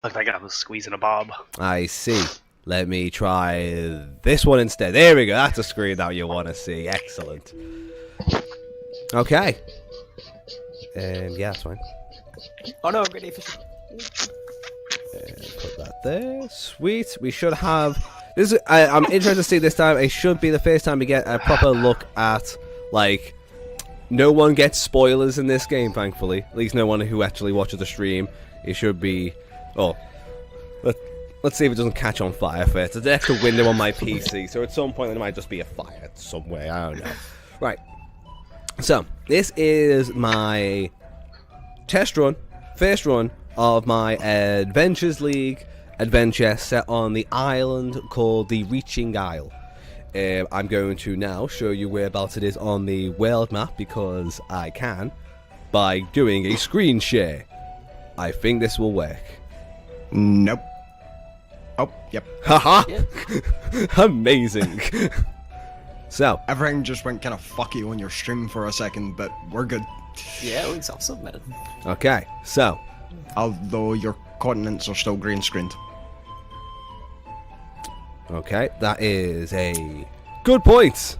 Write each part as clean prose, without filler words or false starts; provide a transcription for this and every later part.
Looked like I was squeezing a bob. I see. Let me try this one instead. There we go. That's a screen that you want to see. Excellent. Okay. Yeah, that's fine. Oh no, I'm getting efficient. Put that there. Sweet. We should have. This. I'm interested to see this time. It should be the first time we get a proper look at, like, no one gets spoilers in this game. Thankfully, at least no one who actually watches the stream. It should be. Oh, let's see if it doesn't catch on fire first. There's an extra window on my PC, so at some point there might just be a fire somewhere. I don't know. Right. So this is my test run, first run of my Adventures League adventure set on the island called the Reaching Isle. I'm going to now show you whereabouts it is on the world map because I can by doing a screen share. I think this will work. Nope. Oh, yep. Haha! Yeah. Amazing. So, Everything just went kind of fucky on your stream for a second, but we're good. Yeah, we self-submitted. okay, so, Although your continents are still green screened. okay, that is a good point.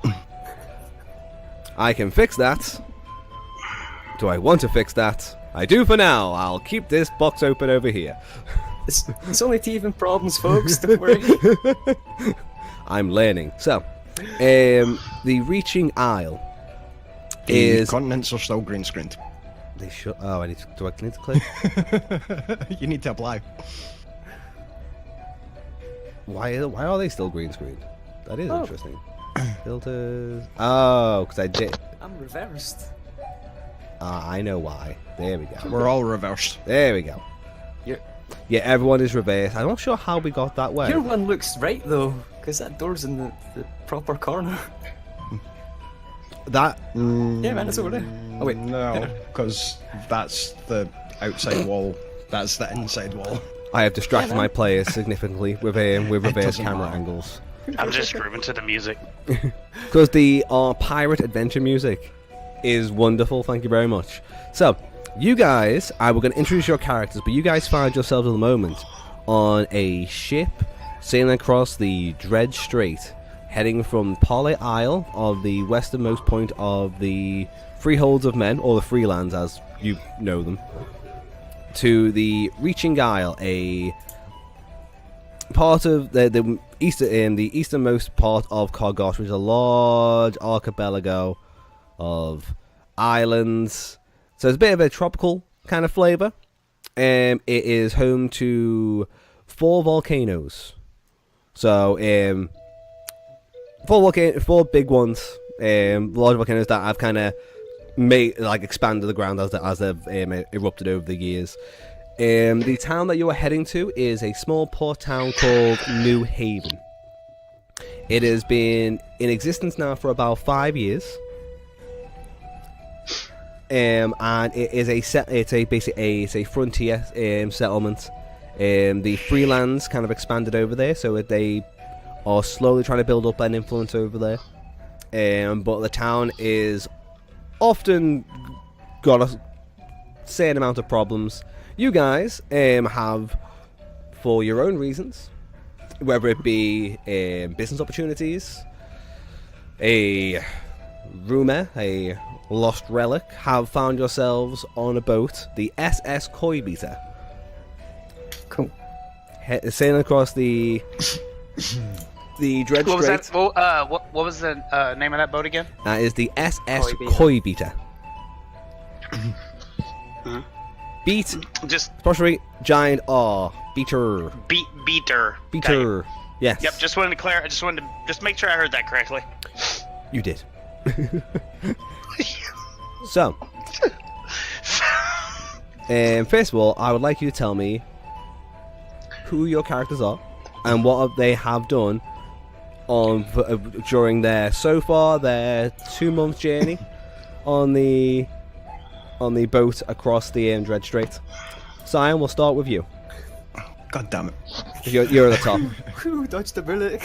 I can fix that. Do I want to fix that? I do for now. I'll keep this box open over here. It's only teething problems, folks. Don't worry. I'm learning. So, the Reaching Isle The is... continents are still green screened. They should... Oh, do I need to click? You need to apply. Why are they still green screened? That is interesting. Filters... Oh, because I did... I'm reversed. I know why. There we go. We're all reversed. There we go. Your Yeah, everyone is reversed. I'm not sure how we got that way. your one looks right though, because that door's in the proper corner. That... Yeah, man, it's over there. Oh wait, No, because that's the outside wall. That's the inside wall. I have distracted man. my players significantly with reverse doesn't camera matter. angles. I'm just grooving to the music. Because the pirate adventure music is wonderful, thank you very much. So, you guys, we're going to introduce your characters, but you guys find yourselves at the moment on a ship sailing across the Dread Strait, heading from Polly Isle of the westernmost point of the Freeholds of Men, or the Freelands as you know them, to the Reaching Isle, a part of the easternmost part of Kargosh, which is a large archipelago of islands. So it's a bit of a tropical kind of flavour. It is home to 4 volcanoes. So four big ones, large volcanoes that have kind of expanded the ground as they've erupted over the years. The town that you are heading to is a small port town called New Haven. It has been in existence now for about 5 years. And it is it's a frontier settlement. The Freelands kind of expanded over there, so they are slowly trying to build up an influence over there. But the town is often got a certain amount of problems. You guys have, for your own reasons, whether it be business opportunities, a rumor, a lost relic, have found yourselves on a boat, the SS Koi-Beater. cool. Sailing across the Dread What was Strait. that? Well, what was the name of that boat again? That is the SS Koi-Beater. Koi-Beater. Huh? Beat, Just apostrophe, giant R, beater, beater. Got you. beater. Yes. Yep. Just wanted to clear. I just wanted to just make sure I heard that correctly. You did. So, first of all, I would like you to tell me who your characters are and what they have done during their 2-month journey on the boat across the Dread Strait. Sion, we'll start with you. God damn it. You're at the top. Whew, dodged the bullet.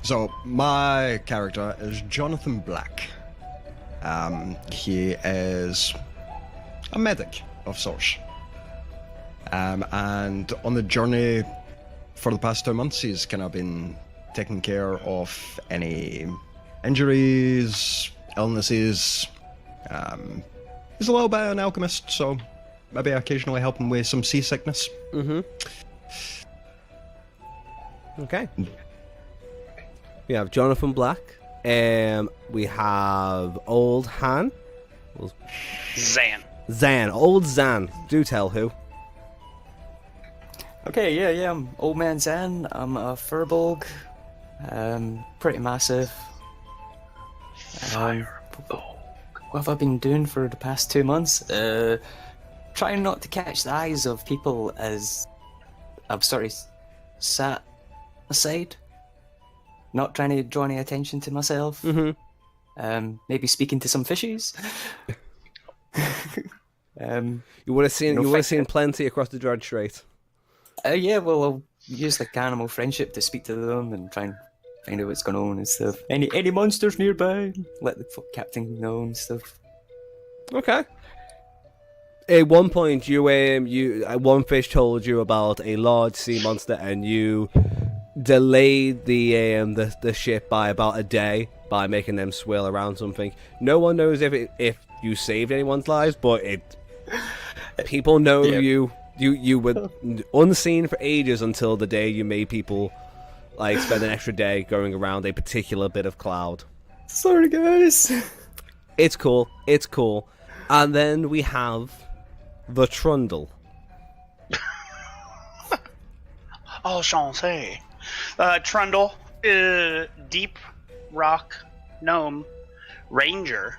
So, my character is Jonathan Black. He is a medic of sorts. And on the journey for the past 2 months, he's kind of been taking care of any injuries, illnesses. He's a little bit of an alchemist, so maybe occasionally help him with some seasickness. Okay. We have Jonathan Black. We have Old Han. Zan. Old Zan. Do tell who. Okay, yeah, I'm Old Man Zan. I'm a Furbolg. Pretty massive. What have I been doing for the past 2 months? Trying not to catch the eyes of people as I've sort of sat aside. Not trying to draw any attention to myself. Maybe speaking to some fishies. You would have seen plenty across the Dread Strait. Yeah, well, I'll use like animal friendship to speak to them and try and find out what's going on and stuff. Any monsters nearby? Let the captain know and stuff. Okay. At one point, one fish told you about a large sea monster, and you delayed the ship by about a day by making them swirl around something. No one knows if you saved anyone's lives, but people know you were unseen for ages until the day you made people like spend an extra day going around a particular bit of cloud. Sorry, guys. It's cool. And then we have the Trundle. Enchanté. Trundle, deep rock gnome ranger.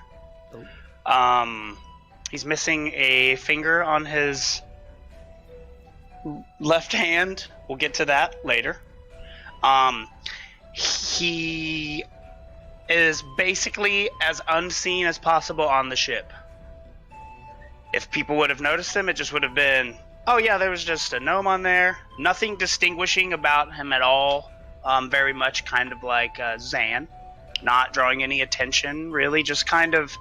He's missing a finger on his left hand. We'll get to that later. He is basically as unseen as possible on the ship. If people would have noticed him, it just would have been, oh yeah, there was just a gnome on there. Nothing distinguishing about him at all. Very much kind of like Zan. Not drawing any attention, really. Just kind of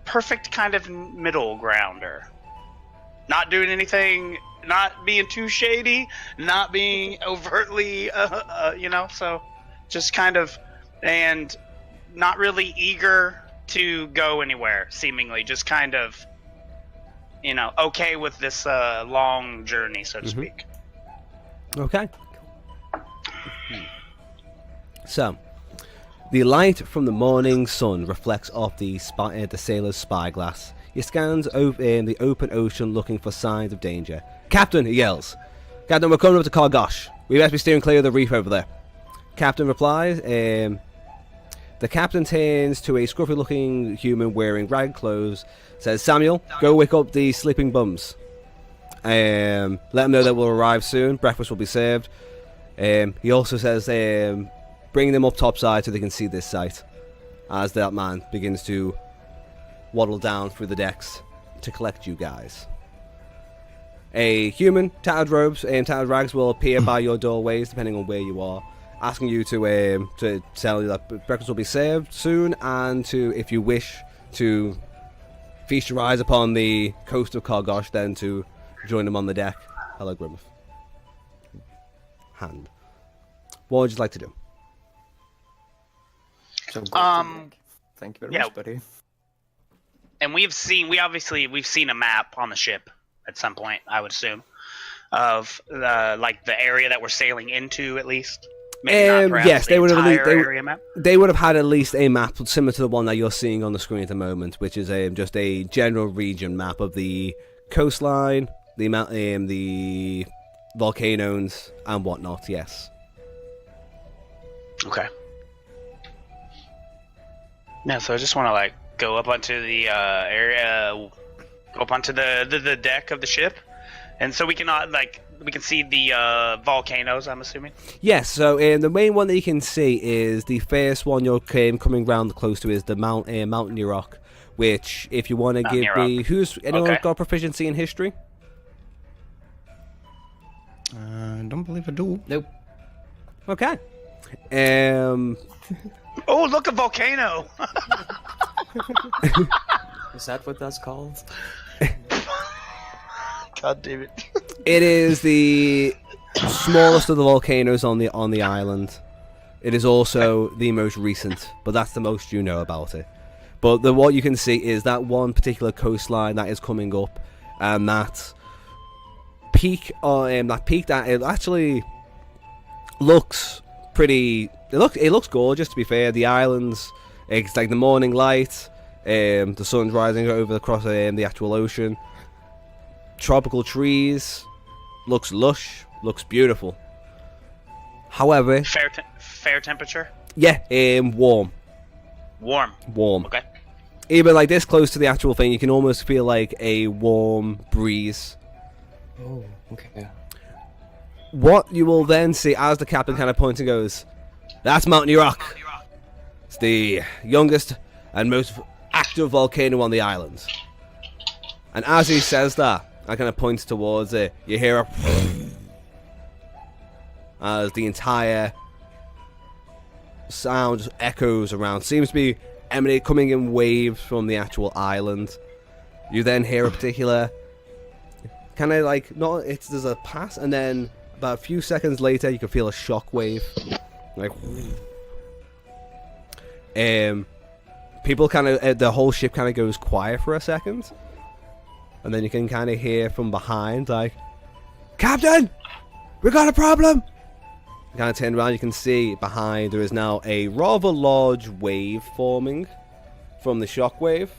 perfect kind of middle grounder. Not doing anything, not being too shady, not being overtly, so just kind of, and not really eager to go anywhere, seemingly. Just kind of, okay with this long journey, so to speak. Okay. So, the light from the morning sun reflects off the sailor's spyglass. He scans the open ocean looking for signs of danger. "Captain," he yells. "Captain, we're coming up to Kargosh. We best be steering clear of the reef over there." Captain replies. The captain turns to a scruffy-looking human wearing ragged clothes. Says, "Samuel, go wake up the sleeping bums. Let them know that we'll arrive soon. Breakfast will be served." He also says, "Bring them up topside so they can see this sight." As that man begins to waddle down through the decks to collect you guys. A human, tattered robes and tattered rags will appear by your doorways, depending on where you are, asking you to tell you that breakfast will be served soon, and to, if you wish to feast your eyes upon the coast of Kargosh, then to join them on the deck. Hello, Grimmeth. Hand. What would you like to do? Thank you very much, buddy. And we've seen a map on the ship at some point, I would assume, of the area that we're sailing into, at least. Maybe not perhaps yes, they would have. Area map. They would have had at least a map similar to the one that you're seeing on the screen at the moment, which is just a general region map of the coastline, the volcanoes, and whatnot. Yes. Okay. Yeah, so I just want to go up onto the area, go up onto the deck of the ship, and so we can we can see the volcanoes, I'm assuming. Yes. So the main one that you can see is the first one you're coming round close to is the Mount Neroc, which, if you want to give me, anyone got proficiency in history? I don't believe I do. Nope. Okay. Oh, look, a volcano! Is that what that's called? God damn it. It is the smallest of the volcanoes on the island. It is also the most recent, but that's the most you know about it. But what you can see is that one particular coastline that is coming up, and that peak that it actually looks pretty. It looks gorgeous, to be fair. The islands, it's like the morning light, the sun's rising over across the actual ocean. Tropical trees, looks lush, looks beautiful. However, Fair temperature. yeah, warm. Warm. Okay. Even like this close to the actual thing, you can almost feel like a warm breeze. Oh, okay. What you will then see as the captain kind of points and goes, "That's Mountain Rock. It's the youngest and most active volcano on the island." And as he says that, I kind of points towards it. You hear a as the entire sound echoes around. Seems to be coming in waves from the actual island. You then hear a particular kind of like there's a pass, and then about a few seconds later you can feel a shock wave, like people kind of the whole ship kind of goes quiet for a second, and then you can kind of hear from behind like, "Captain, we got a problem." You kind of turn around, you can see behind there is now a rather large wave forming from the shockwave.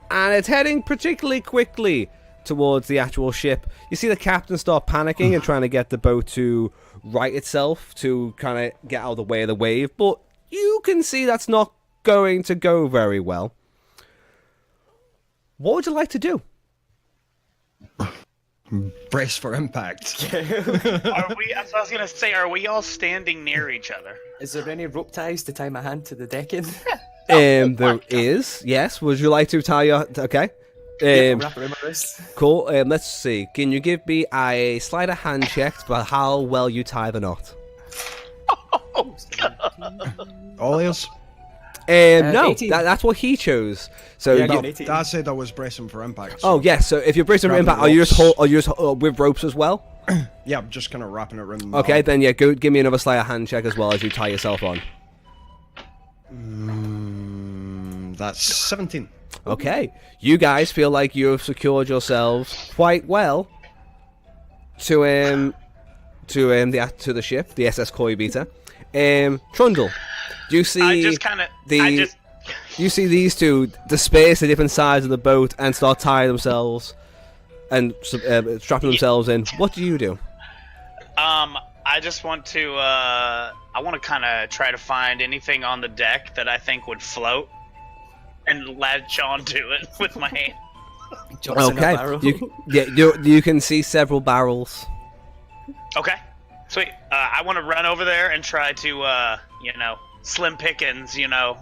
And it's heading particularly quickly towards the actual ship. You see the captain start panicking and trying to get the boat to right itself to kind of get out of the way of the wave. But you can see that's not going to go very well. What would you like to do? Brace for impact. Are we? I was gonna say, are we all standing near each other? Is there any rope ties to tie my hand to the decking? There is, yes. Would you like to tie your... Okay. Yeah, wrap it around my wrist. Cool. Let's see. Can you give me a sleight of hand check for how well you tie the knot? Oh, God. All ears. No, 18. that's what he chose. So Yeah, I you- got an 18. That said I was bracing for impact. oh yes. So if you're bracing for Grabbing impact, are you just ropes. with ropes as well? Yeah, I'm just kind of wrapping it around. Okay, then yeah, go give me another sleight of hand check as well as you tie yourself on. That's 17. Okay, you guys feel like you have secured yourselves quite well to the ship, the SS Koibita. Trundle, do you see I just kind of. you see these two disperse to different sides of the boat and start tying themselves and strapping themselves in? What do you do? I just want to. I want to kind of try to find anything on the deck that I think would float, and latch onto it with my hand. Jumps in a Okay, barrel. you can see several barrels. Okay, sweet. I want to run over there and try to, slim pickings. I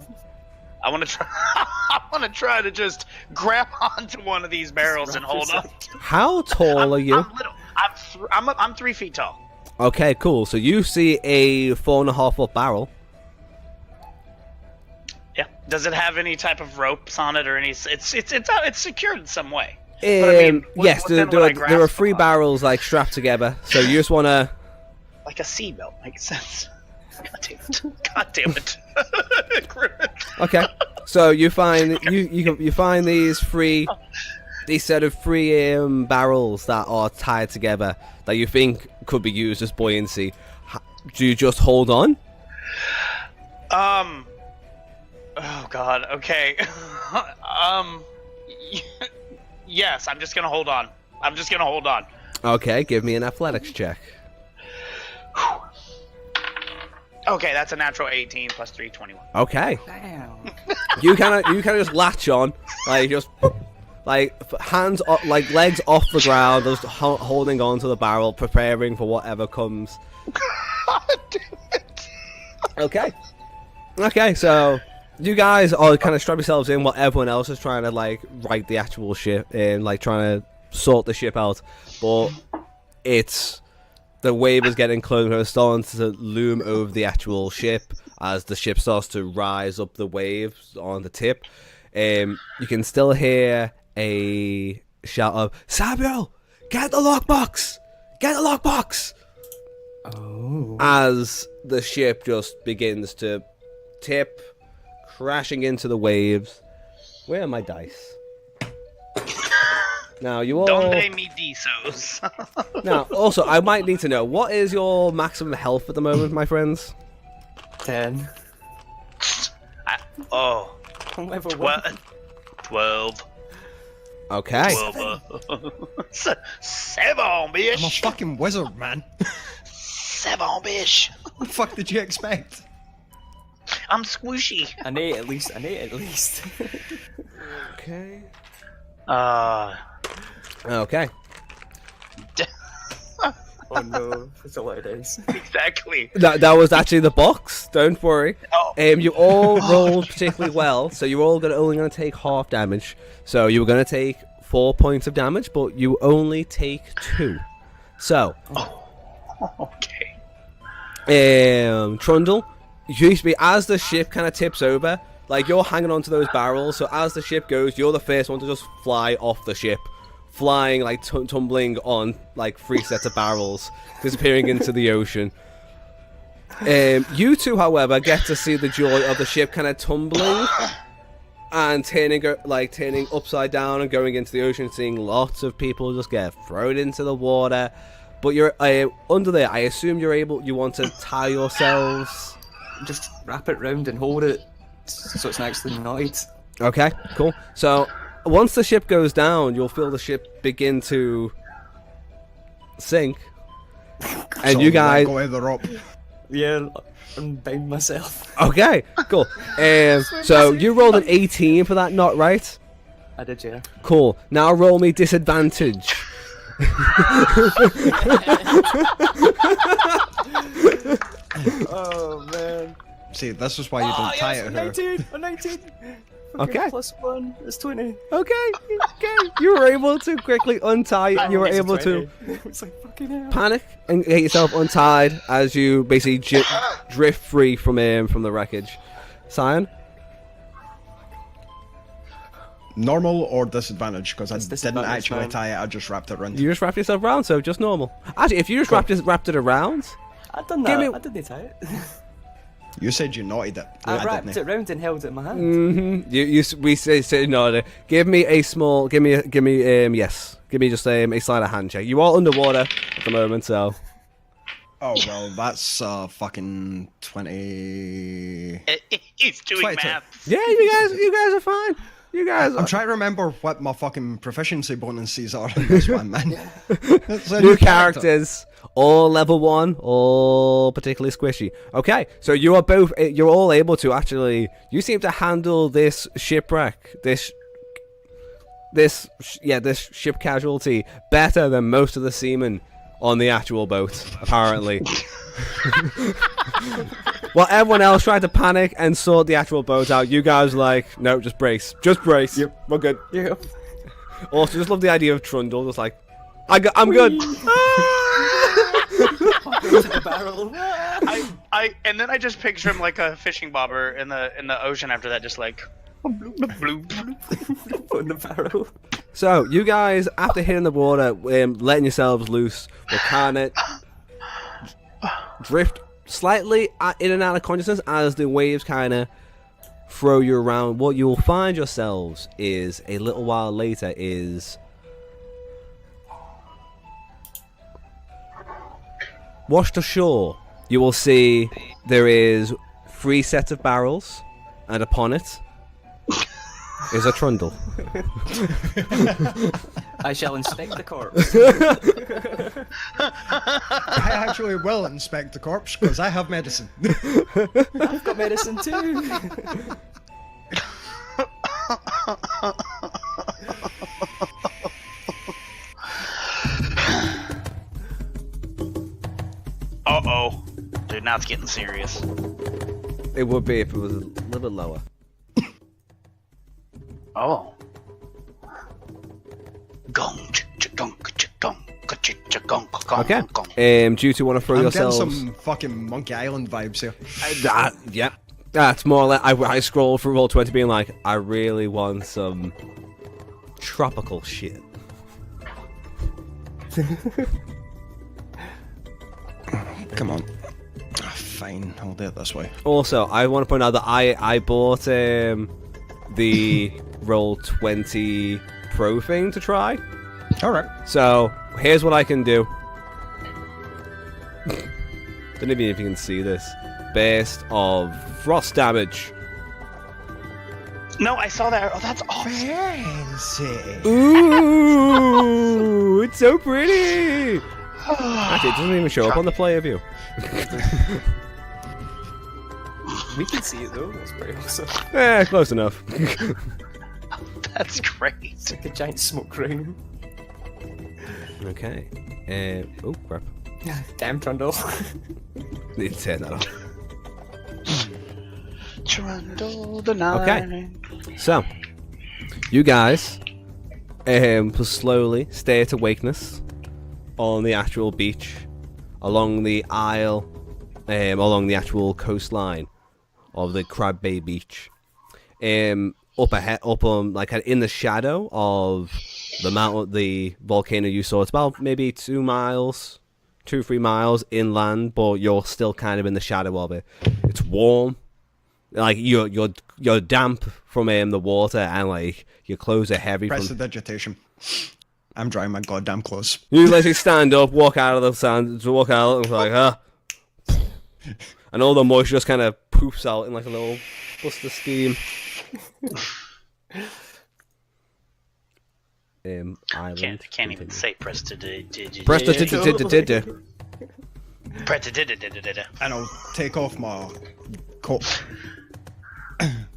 want to try. I want to try to just grab onto one of these barrels and hold on. How tall are you? I'm little. I'm 3 feet tall. Okay, cool. So you see a 4.5 foot barrel. Yeah. Does it have any type of ropes on it or any? It's secured in some way. But I mean, Yes, there within what I are grasp 3 on. barrels like strapped together. So you just wanna. Like a seatbelt makes sense. God damn it. Okay. So you find you find these set of 3 barrels that are tied together that you think could be used as buoyancy. Do you just hold on? Oh God. Okay. Yes, I'm just gonna hold on. Okay, give me an athletics check. Okay, that's a natural 18 plus 3, 21. Okay. Damn. You kind of just latch on, like just like hands off, like legs off the ground, just holding on to the barrel, preparing for whatever comes. God damn it. Okay, so you guys are kind of strap yourselves in while everyone else is trying to like right the actual ship and like trying to sort the ship out, but the wave is getting closer, it's starting to loom over the actual ship as the ship starts to rise up the waves on the tip. You can still hear a shout of, Samuel, get the lockbox! Get the lockbox! Oh. As the ship just begins to tip, crashing into the waves. Where are my dice? Now, you all... Donde mi disos. Now, also, I might need to know, what is your maximum health at the moment, my friends? 10. Oh, I'm level 1. 12. Okay. 7, I'm a bitch. fucking wizard, man. 7, bitch. What the fuck did you expect? I'm squishy. An 8 at least. An 8 at least. Okay. Okay. Oh no, it's a lot of dice. Exactly. That was actually the box, don't worry. Oh. You all rolled particularly well, so you're all only going to take half damage. So you were going to take 4 points of damage, but you only take 2. So, Okay. Trundle, you used to be, as the ship kind of tips over, like you're hanging onto those barrels, so as the ship goes, you're the first one to just fly off the ship. Flying, like tumbling on like 3 sets of barrels, disappearing into the ocean. You two, however, get to see the joy of the ship kind of tumbling and turning upside down and going into the ocean, seeing lots of people just get thrown into the water. But you're under there. I assume you want to tie yourselves. Just wrap it round and hold it so it's nicely knotted. Okay, cool. So once the ship goes down, you'll feel the ship begin to sink, and So you guys. let go of the rope. Yeah, unbind myself. Okay, cool. So you rolled an 18 for that knot, right? I did, yeah. Cool. Now roll me disadvantage. Oh man. See, this is why you don't tie it to her. 19! A 19! Okay. Plus 1 is 20. Okay. You were able to quickly untie. You were It's a able to 20. It's like fucking hell. panic and get yourself untied as you basically drift free from the wreckage. Cyan? Normal or disadvantage? Because I It's didn't disadvantage, actually man. tie it, I just wrapped it around. You just wrapped yourself around, so just normal. Actually, if you just wrapped it around, I done Give that. me- I didn't tie it. You said you knotted it. I wrapped didn't. it round and held it in my hand. we say no. Give me a small. Give me yes. Give me just a sleight of hand check. You are underwater at the moment, so. Oh well, that's fucking 20. He's doing 22. math. Yeah, you guys are fine. You guys. I'm trying to remember what my fucking proficiency bonuses are in this one, man. It's a New character. characters, all level 1, all particularly squishy. Okay, so you are both. You're all able to actually. You seem to handle this shipwreck, this ship casualty better than most of the seamen on the actual boat, apparently. While everyone else tried to panic and sort the actual boat out, you guys were like, no, just brace. Yep. We're good. Yep. Also, just love the idea of Trundle, just like, I'm good. Into the barrel. And then I just picture him like a fishing bobber in the ocean after that, just like bloop, bloop, bloop. Put in the barrel. So, you guys, after hitting the water, letting yourselves loose, will kind of drift slightly in and out of consciousness as the waves kind of throw you around. What you'll find yourselves is, a little while later, is washed ashore. You will see there is 3 sets of barrels, and upon it is a trundle. I shall inspect the corpse. I actually will inspect the corpse because I have medicine. I've got medicine too. Uh-oh. Dude, now it's getting serious. It would be if it was a little bit lower. Oh. Gong, gong, gong, gong, gong, Okay. gong. Do you two want to throw I'm yourselves? getting some fucking Monkey Island vibes here. Yeah. That's more like I scroll through Roll20 being like, I really want some tropical shit. Come on. Ah, fine, I'll do it this way. Also, I want to point out that I bought the Roll20 Pro thing to try. Alright. So, here's what I can do. Don't even know if you can see this. Burst of frost damage. No, I saw that. Oh, that's awesome. Fancy. Ooh, it's so pretty. Actually, it doesn't even show up on the player view. We can see it though. That's pretty awesome. Close enough. That's great. It's like a giant smoke ring. Okay. Oh crap. Damn Trundle. Need to turn that off. Trundle the night. Okay. So, you guys will slowly stay at awakeness on the actual beach, along the isle, along the actual coastline of the Crab Bay Beach. Up like in the shadow of the mountain, the volcano you saw. It's about maybe 3 miles inland, but you're still kind of in the shadow of it. It's warm. Like you're damp from the water, and like your clothes are heavy. Press the vegetation. I'm drying my goddamn clothes. You literally stand up, walk out of the sand, walk out, and like and all the moisture just kind of poofs out in like a little bust of steam. Island. Can't even say prestidigitator. Prestidigitator. And I'll take off my coat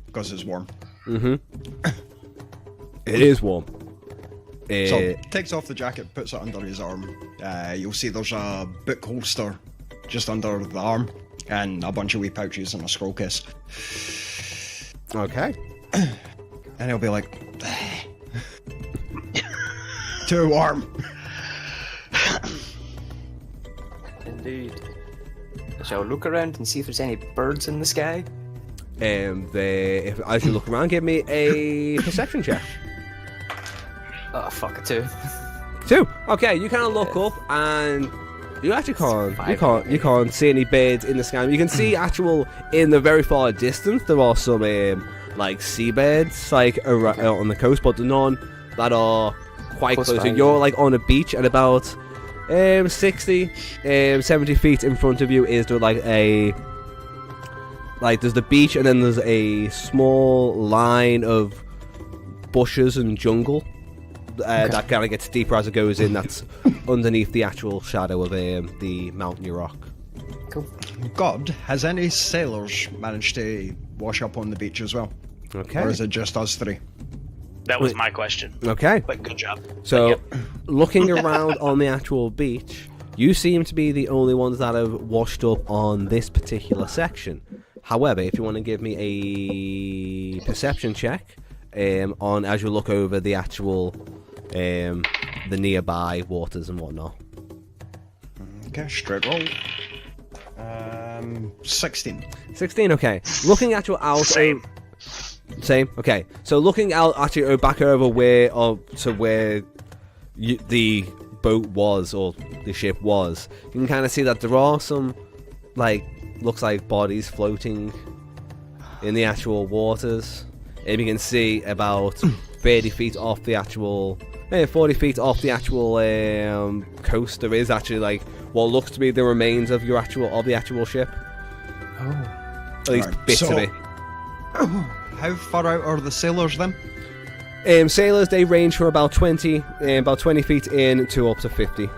because it's warm. Mm-hmm. It is warm. So takes off the jacket, puts it under his arm. You'll see there's a book holster just under the arm, and a bunch of wee pouches and a scroll case. Okay. And he'll be like, too warm. Indeed. I shall look around and see if there's any birds in the sky. As you look around, give me a perception check. Oh fuck it too. 2. Okay, you kind of look up and you actually can't see any birds in the sky. You can see in the very far distance there are some like seabirds like on the coast, but none that are quite close. So you're like on a beach, and about 60, 70 feet in front of you is there there's the beach, and then there's a small line of bushes and jungle that kind of gets deeper as it goes in. That's underneath the actual shadow of the mountain you rock. Cool. God, has any sailors managed to wash up on the beach as well? Okay. Or is it just us 3? That was my question. Okay. But good job. So, looking around on the actual beach, you seem to be the only ones that have washed up on this particular section. However, if you want to give me a perception check on as you look over the actual the nearby waters and whatnot. Okay, straight roll. 16. 16. Okay. Looking at your out. Same. Okay. So looking out actually back over where the boat was, or the ship was, you can kind of see that there are some looks like bodies floating in the actual waters. And you can see about 30 feet off the actual 40 feet off the actual coast, there is actually what looks to be the remains of the actual ship. Oh. At least bits of it. How far out are the sailors then? Sailors, they range from about 20 feet in to up to 50.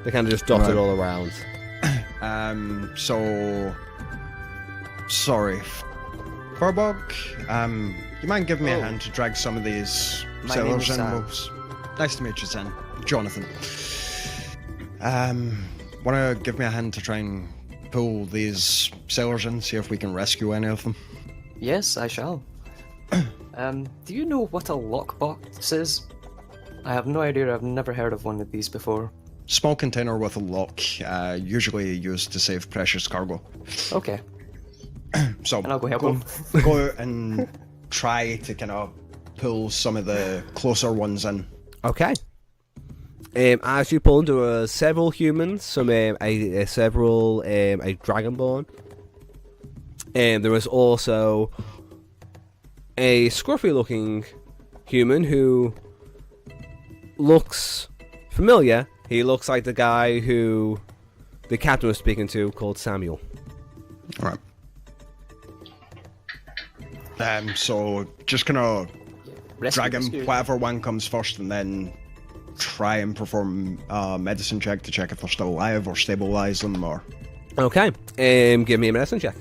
They kind of just dotted all around. Sorry. Furbog, you mind giving me a hand to drag some of these sailors in? Nice to meet you, Zen. Jonathan. Wanna give me a hand to try and pull these sailors in, see if we can rescue any of them? Yes, I shall. Do you know what a lockbox is? I have no idea. I've never heard of one of these before. Small container with a lock, usually used to save precious cargo. Okay. So And I'll go help them. Go out and try to kind of pull some of the closer ones in. Okay. As you pull, there are several humans, several a dragonborn, and there is also a scruffy-looking human who looks familiar. He looks like the guy who the captain was speaking to, called Samuel. All right. So just gonna drag him, whatever one comes first, and then try and perform a medicine check to check if they're still alive or stabilize them, or... Okay, give me a medicine check.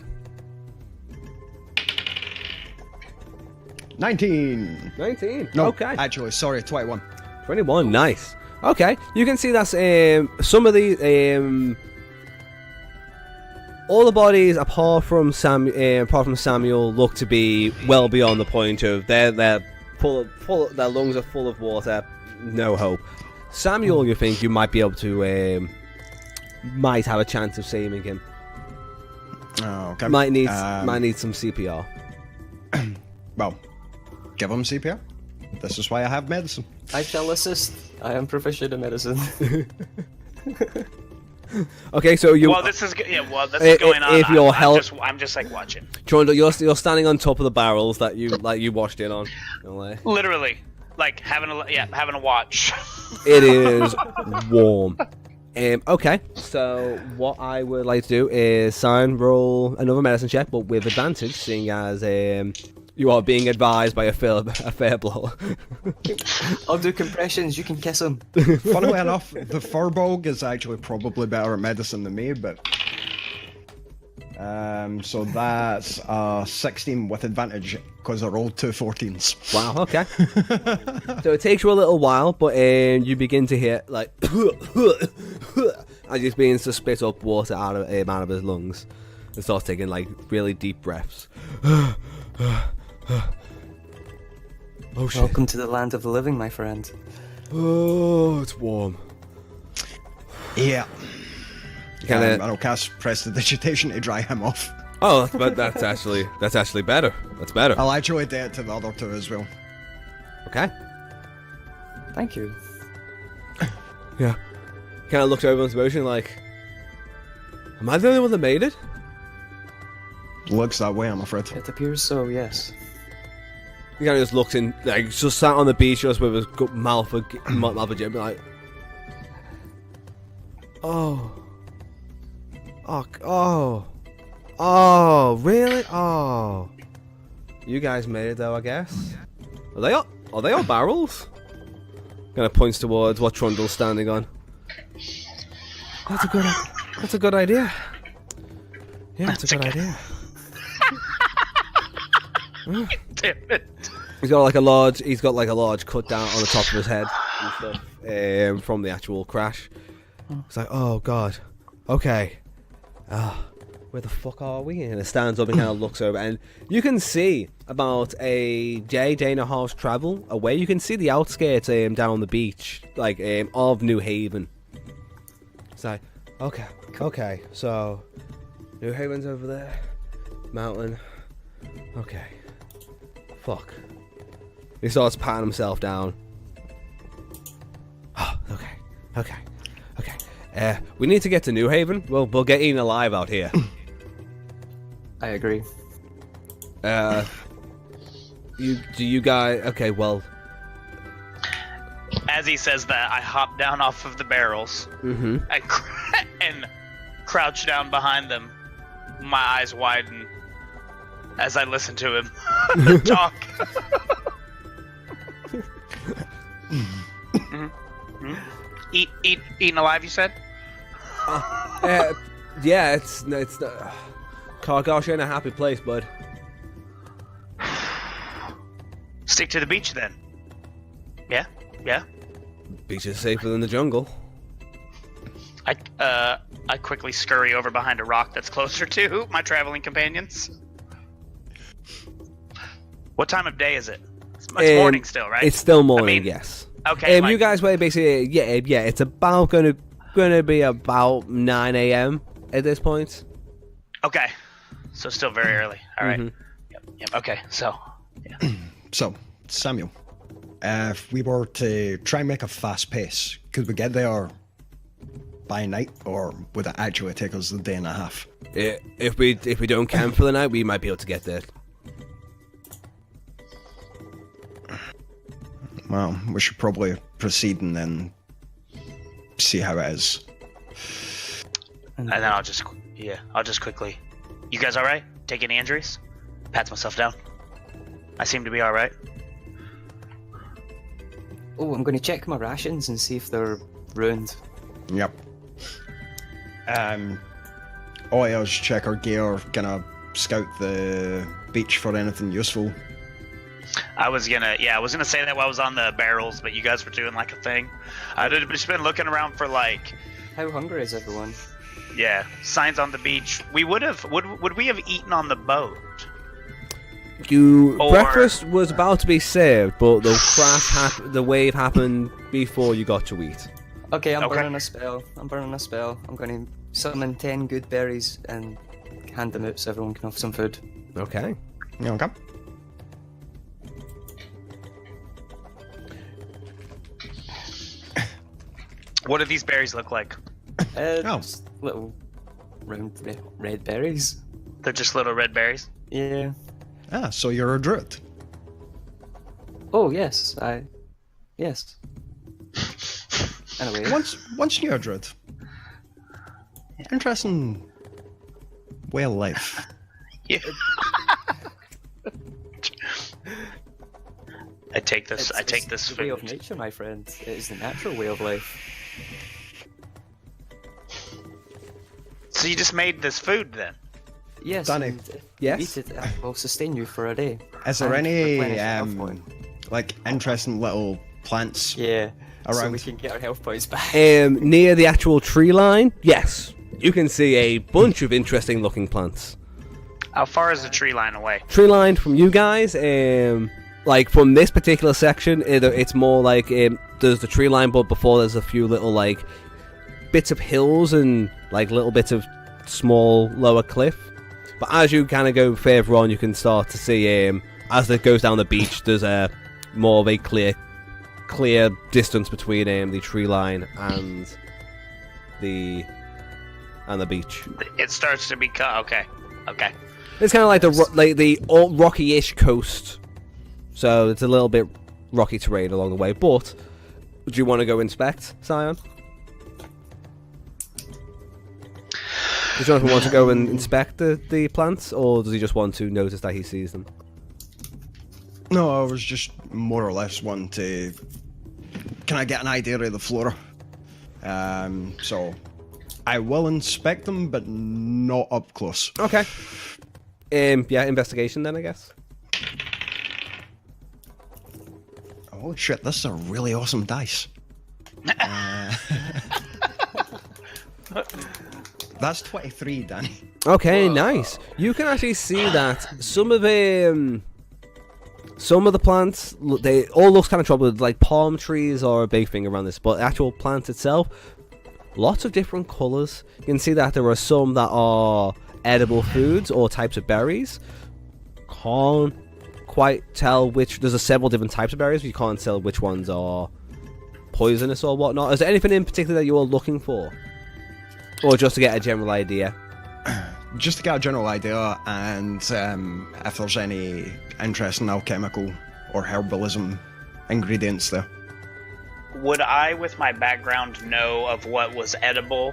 19! 19. No, Okay. actually, sorry, 21. 21, nice. Okay, you can see that's some of the all the bodies apart from Samuel look to be well beyond the point of they're full their lungs are full of water, no hope. Samuel, you think you might be able to might have a chance of saving him. Oh, okay. Might need some CPR. Well, give him CPR. This is why I have medicine. I shall assist. I am proficient in medicine. Okay, so you. Well, this is going on. If you're I'm just like watching. Trundle, you're standing on top of the barrels that you washed in on. Literally, like having a watch. It is warm. Okay, so what I would like to do is roll another medicine check, but with advantage, seeing as you are being advised by a fair blow. I'll do compressions, you can kiss him. Funnily enough, the Furbog is actually probably better at medicine than me, but... so that's 16 with advantage, because I rolled 2 14s. Wow, okay. So it takes you a little while, but you begin to hear, like... as he begins to spit up water out of his lungs. And starts taking, like, really deep breaths. Oh shit. Welcome to the land of the living, my friend. Oh, it's warm. Yeah. Kinda... I'll cast Prestidigitation to dry him off. Oh, but that's actually better. That's better. I'll actually do it to the other two as well. Okay. Thank you. Yeah. Kind of looks over his motion like, am I the only one that made it? Looks that way, I'm afraid. It appears so, yes. He kind of just looks in, like, just sat on the beach just with his mouth again, like, oh, really? Oh, you guys made it though, I guess. Are they all barrels? Kind of points towards what Trundle's standing on. That's a good idea. Yeah, that's a good idea. Damn it. He's got like a large cut down on the top of his head and stuff from the actual crash. It's like, oh god, okay, where the fuck are we? And it stands up and kind of looks over, and you can see about a day and a half's travel away. You can see the outskirts down the beach, like of New Haven. It's like, okay, so New Haven's over there, mountain. Okay, fuck. He starts patting himself down. Oh, okay. We need to get to New Haven. We'll get eaten alive out here. I agree. You guys? Okay, well. As he says that, I hop down off of the barrels and crouch down behind them. My eyes widen as I listen to him talk. Eaten alive, you said? Yeah, it's Cargosh ain't a happy place, bud. Stick to the beach then. Yeah. Beach is safer than the jungle. I quickly scurry over behind a rock that's closer to my traveling companions. What time of day is it? It's morning still, right? It's still morning, yes. Okay. You guys were basically yeah. It's about gonna be about 9 a.m. at this point. Okay, so still very early. All right. Mm-hmm. Yep. Okay. So. Yeah. So, Samuel, If we were to try and make a fast pace, could we get there by night, or would it actually take us a day and a half? If we don't camp for the night, we might be able to get there. Well, we should probably proceed and then see how it is. And then I'll just quickly. You guys all right? Take any injuries? Pats myself down. I seem to be all right. Oh, I'm going to check my rations and see if they're ruined. Yep. All I just check our gear, gonna scout the beach for anything useful. I was gonna say that while I was on the barrels, but you guys were doing like a thing. I'd just been looking around for like, How hungry is everyone? yeah, signs on the beach. We would we have eaten on the boat? Or- Breakfast was about to be served, but the wave happened before you got to eat. Okay, I'm Okay. burning a spell. I'm going to summon 10 good berries and hand them out so everyone can have some food. Okay. Okay. What do these berries look like? Oh. Just little round red berries. They're just little red berries. Yeah. Ah, so you're a druid. Oh, yes. Yes. Anyway. Once knew a druid. Interesting way of life. Yeah. I take this It's the way of food. nature, my friend. It is the natural way of life. So you just made this food then? Yes. Danny. and if Yes? you eat it, it will sustain you for a day. Is there And any replenish your health point. like interesting little plants? Yeah. So around? we can get our health points back. Near the actual tree line, yes, you can see a bunch of interesting looking plants. How far is the tree line away? Tree line from you guys, like from this particular section, it's more like there's the tree line, but before there's a few little like bits of hills and like little bits of small lower cliff. But as you kind of go further on, you can start to see as it goes down the beach, there's a more of a clear distance between the tree line and the beach. It starts to become okay. It's kind of like the old rocky-ish coast, so it's a little bit rocky terrain along the way. But do you want to go inspect, Scion? Does Jonathan want to go and inspect the plants, or does he just want to notice that he sees them? No, I was just more or less one to. Can I get an idea of the flora? So I will inspect them, but not up close. Okay. Yeah, investigation then, I guess. Oh shit, this is a really awesome dice. That's 23, Danny. Okay, nice. You can actually see that some of the plants, they all look kind of troubled. Like palm trees are a big thing around this, but the actual plant itself, lots of different colors. You can see that there are some that are edible foods or types of berries. Can't quite tell which. There's several different types of berries, but you can't tell which ones are poisonous or whatnot. Is there anything in particular that you're looking for, or just to get a general idea? Just to get a general idea, and if there's any interesting alchemical or herbalism ingredients there. Would I, with my background, know of what was edible?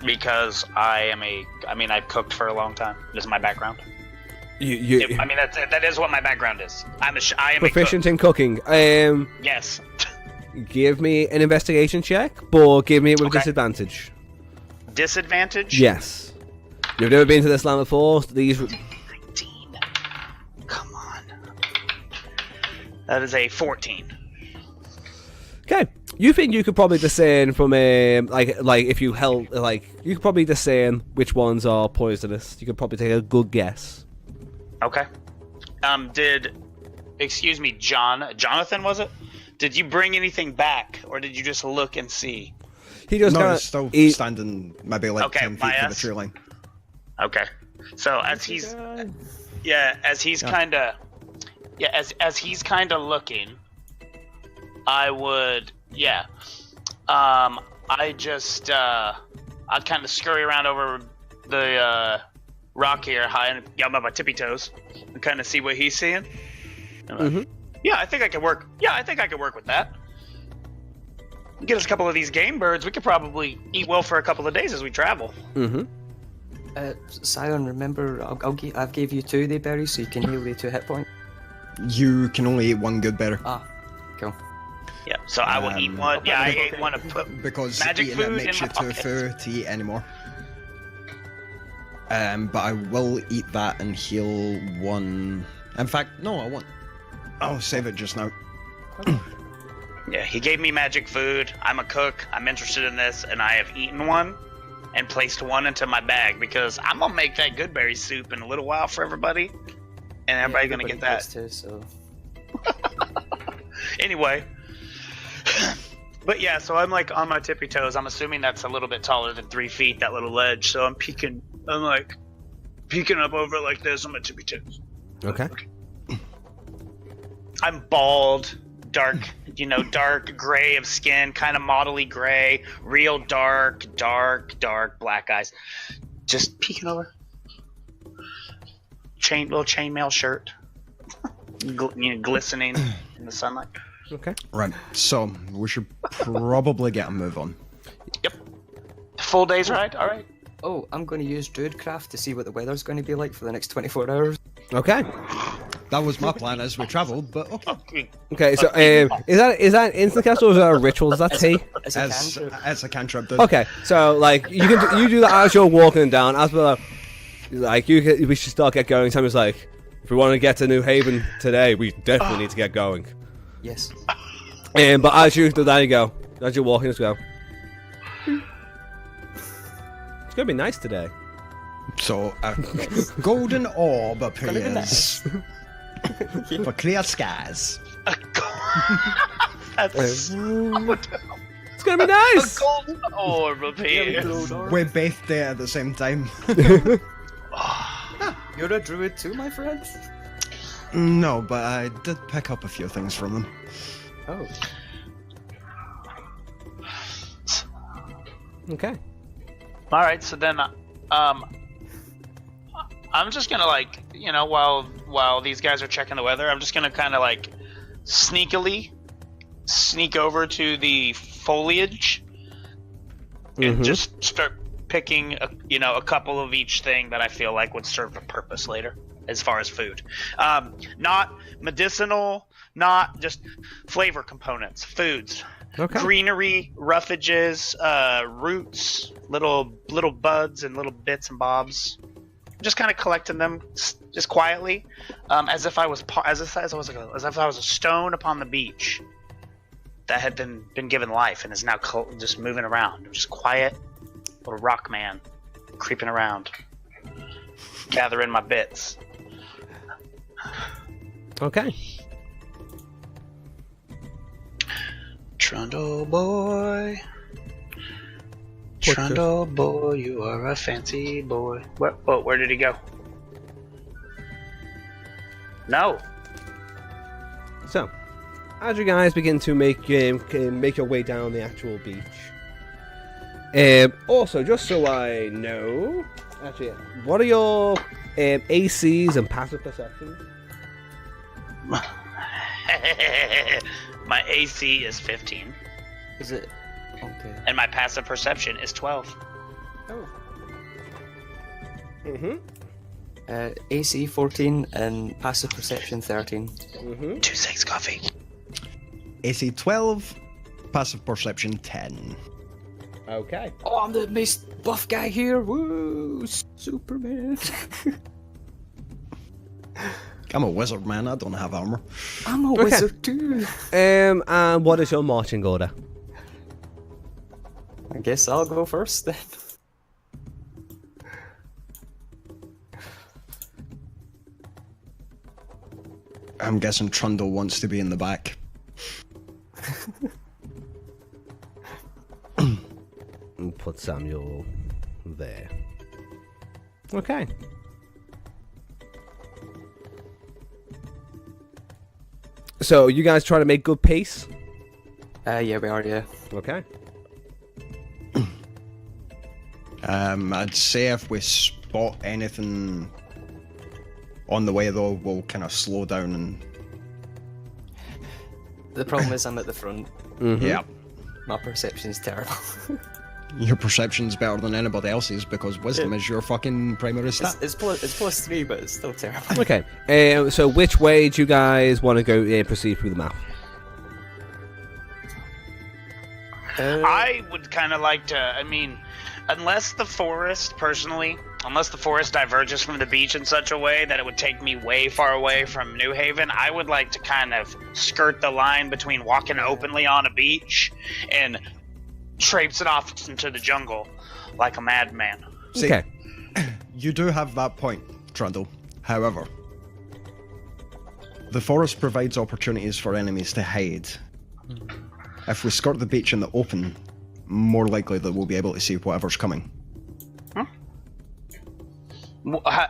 Because I've cooked for a long time. This is my background. That is what my background is. I am Proficient in cooking. Yes. Give me an investigation check, but give me it with Okay. disadvantage. Disadvantage? Yes. You've never been to this land before. These. 19. Come on. That is a 14. Okay. You think you could probably discern from like if you held you could probably discern which ones are poisonous. You could probably take a good guess. Okay. Excuse me, Jonathan, was it? Did you bring anything back, or did you just look and see? He just No, kind it's still of standing maybe like Okay, 10 feet by from the us? tree line. Okay. So as he's kind of as he's kind of looking, I would, I just, I'd kind of scurry around over the rock here, high and I'm on my tippy toes, and kind of see what he's seeing. Yeah, I think I could work. Yeah, I think I could work with that. Get us a couple of these game birds. We could probably eat well for a couple of days as we travel. Scion, remember, I've gave you 2 of the berries, so you can heal the 2 hit points. You can only eat one good berry. Ah, cool. Yeah, so I will eat one. Yeah, I ate one of Because magic eating it food makes in you my too pocket. full to eat anymore. But I will eat that and heal 1. In fact, no, I won't. I'll save it just now. Yeah, he gave me magic food. I'm a cook. I'm interested in this, and I have eaten one and placed one into my bag because I'm gonna make that good berry soup in a little while for everybody, and everybody's gonna get that. Too, so. Anyway, but yeah, so I'm like on my tippy toes. I'm assuming that's a little bit taller than 3 feet, that little ledge. So I'm peeking. I'm like peeking up over it like this on my tippy toes. Okay. I'm bald, dark, dark gray of skin, kind of modelly gray, real dark black eyes. Just peeking over. Little chainmail shirt, glistening in the sunlight. Okay. Right, so we should probably get a move on. Yep. Full day's ride. All right. Oh, I'm going to use Druidcraft to see what the weather's going to be like for the next 24 hours. Okay. That was my plan as we travelled, but okay. Okay. So, is that an instant cast or is that a ritual? Does that take? It's a cantrip. As a cantrip, dude. Okay. So, like, you do that as you're walking down. As we're we should get going. Sammy's like, if we want to get to New Haven today, we definitely need to get going. Yes. But as you do that, you go. As you're walking, just go. It's gonna be nice today. So, a golden orb Gonna be appears for clear skies. That's It's gonna be nice. a golden orb appears. We both there at the same time. You're a druid too, my friend? No, but I did pick up a few things from them. Oh. Okay. All right, so then, I'm just gonna while these guys are checking the weather, I'm just gonna kind of sneakily sneak over to the foliage and just start picking a couple of each thing that I feel like would serve a purpose later as far as food. Not medicinal, not just flavor components, foods. Okay. Greenery, roughages, roots, little buds and little bits and bobs. Just kind of collecting them just quietly, as if I was a stone upon the beach that had been given life and is now just moving around. Just quiet little rock man creeping around, gathering my bits. Okay. Trundle boy, Trundle boy, you are a fancy boy. Where did he go? No. So, as you guys begin to make your way down the actual beach. Also, just so I know, actually, what are your ACs and passive perception? My AC is 15, Is it? Okay. and my passive perception is 12. Oh. Mm-hmm. AC 14 and passive perception 13. Mm-hmm. 2-6 coffee. AC 12, passive perception 10. Okay. Oh, I'm the most buff guy here. Woo! Superman. I'm a wizard, man. I don't have armor. I'm a Okay. wizard too. And what is your marching order? I guess I'll go first then. I'm guessing Trundle wants to be in the back. And put Samuel there. Okay. So you guys trying to make good pace? Yeah, we are, yeah. Okay. I'd say if we spot anything on the way, though, we'll kind of slow down and The problem is I'm at the front. yeah. My perception's terrible. Your perception's better than anybody else's because wisdom is your fucking primary stat. It's plus 3, but it's still terrible. Okay. So which way do you guys want to go? Proceed through the map. I would kind of like to. I mean, unless the forest diverges from the beach in such a way that it would take me way far away from New Haven, I would like to kind of skirt the line between walking openly on a beach and traipsing off into the jungle like a madman. See, Okay. you do have that point, Trundle. However, the forest provides opportunities for enemies to hide. If we skirt the beach in the open, more likely that we'll be able to see whatever's coming.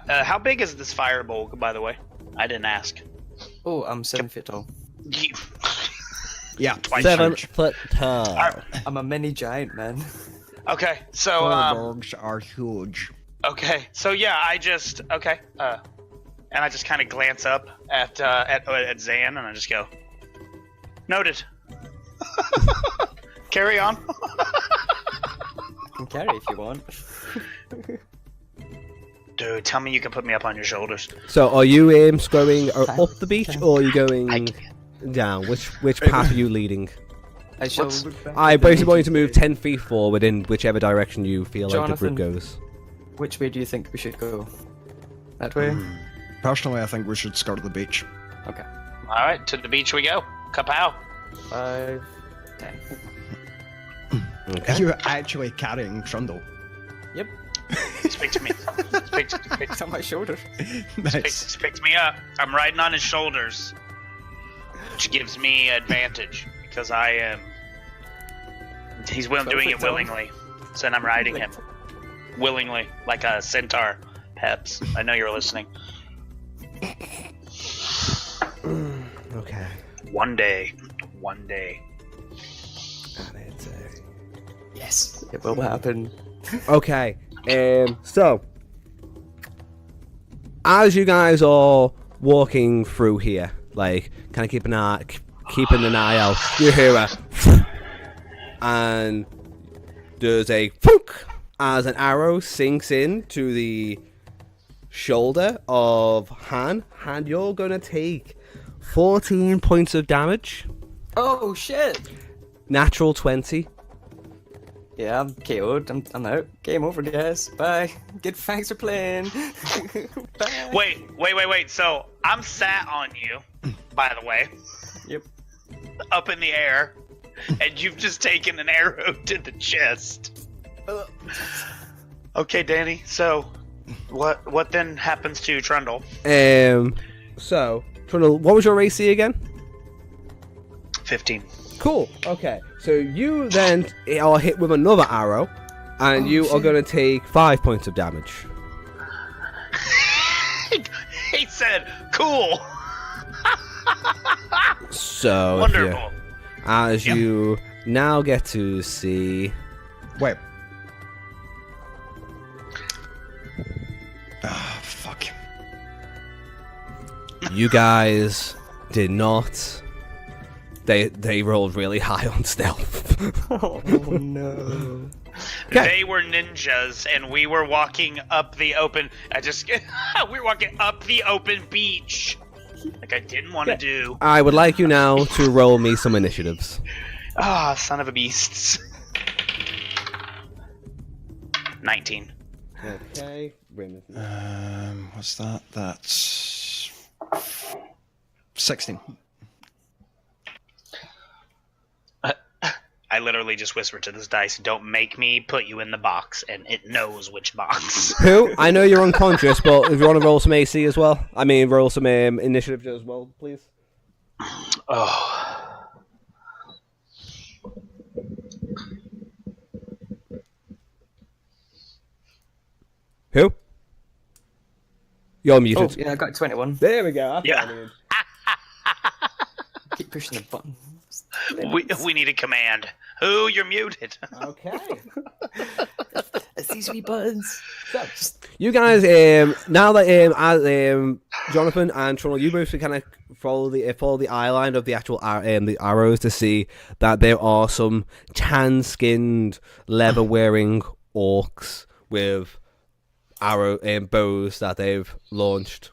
How big is this fireball, by the way? I didn't ask. Oh, I'm 7 feet tall. Yeah, Twice 7 huge. foot tall. I'm a mini giant, man. Okay, so Fireballs are huge. okay, so yeah, I just and I just kind of glance up at Zan, and I just go, noted. Carry on. You can carry if you want. Dude, tell me you can put me up on your shoulders. So are you going up the beach or are you going down? Which path are you leading? I shall What's- look back I at the basically want you to beach. move 10 feet forward in whichever direction you feel like the group Jonathan. goes. Which way do you think we should go? That way? Personally, I think we should skirt the beach. Okay. All right, to the beach we go. Kapow. 5, 10. Okay. You're actually carrying Trundle. Yep. Speak to me. Speak It's on my shoulder. Nice. picked me up. I'm riding on his shoulders, which gives me advantage because I am. He's doing it willingly, so then I'm riding him willingly, like a centaur. Peps, I know you're listening. Okay. One day. And it's, Yes, it will happen. Okay. So as you guys are walking through here, like kind of keeping an eye out, you hear a and there's a thunk as an arrow sinks in to the shoulder of Han, and you're gonna take 14 points of damage. Oh shit! Natural 20. Yeah, I'm KO'd. I'm out. Game over, guys. Bye. Good. Thanks for playing. Bye. Wait. So I'm sat on you, by the way, Yep. up in the air, and you've just taken an arrow to the chest. Okay, Danny. So, what then happens to Trundle? So, Trundle, what was your AC again? 15. Cool. Okay. So you then are hit with another arrow, and you are going to take 5 points of damage. He said, "Cool." So, Wonderful. as you now get to see, Wait. Ah, fuck. you guys did not. They rolled really high on stealth. Oh no. Okay. They were ninjas, and we were walking up the open. We were walking up the open beach, like I didn't want to do. I would like you now to roll me some initiatives. Ah, son of a beast. 19. Okay. What's that? That's 16. I literally just whispered to this dice, "Don't make me put you in the box," and it knows which box. Who? I know you're unconscious, but if you want to roll some AC as well, roll some initiative as well, please. Oh. Who? You're Oh muted. yeah, I got 21. There we go. Yeah. Keep pushing the button. We need a command. Who? You're muted. Okay. It's these wee buttons. So, you guys, now that as Jonathan and Trundle, you both kind of follow the eye line of the actual the arrows to see that there are some tan-skinned, leather-wearing orcs with arrow bows that they've launched.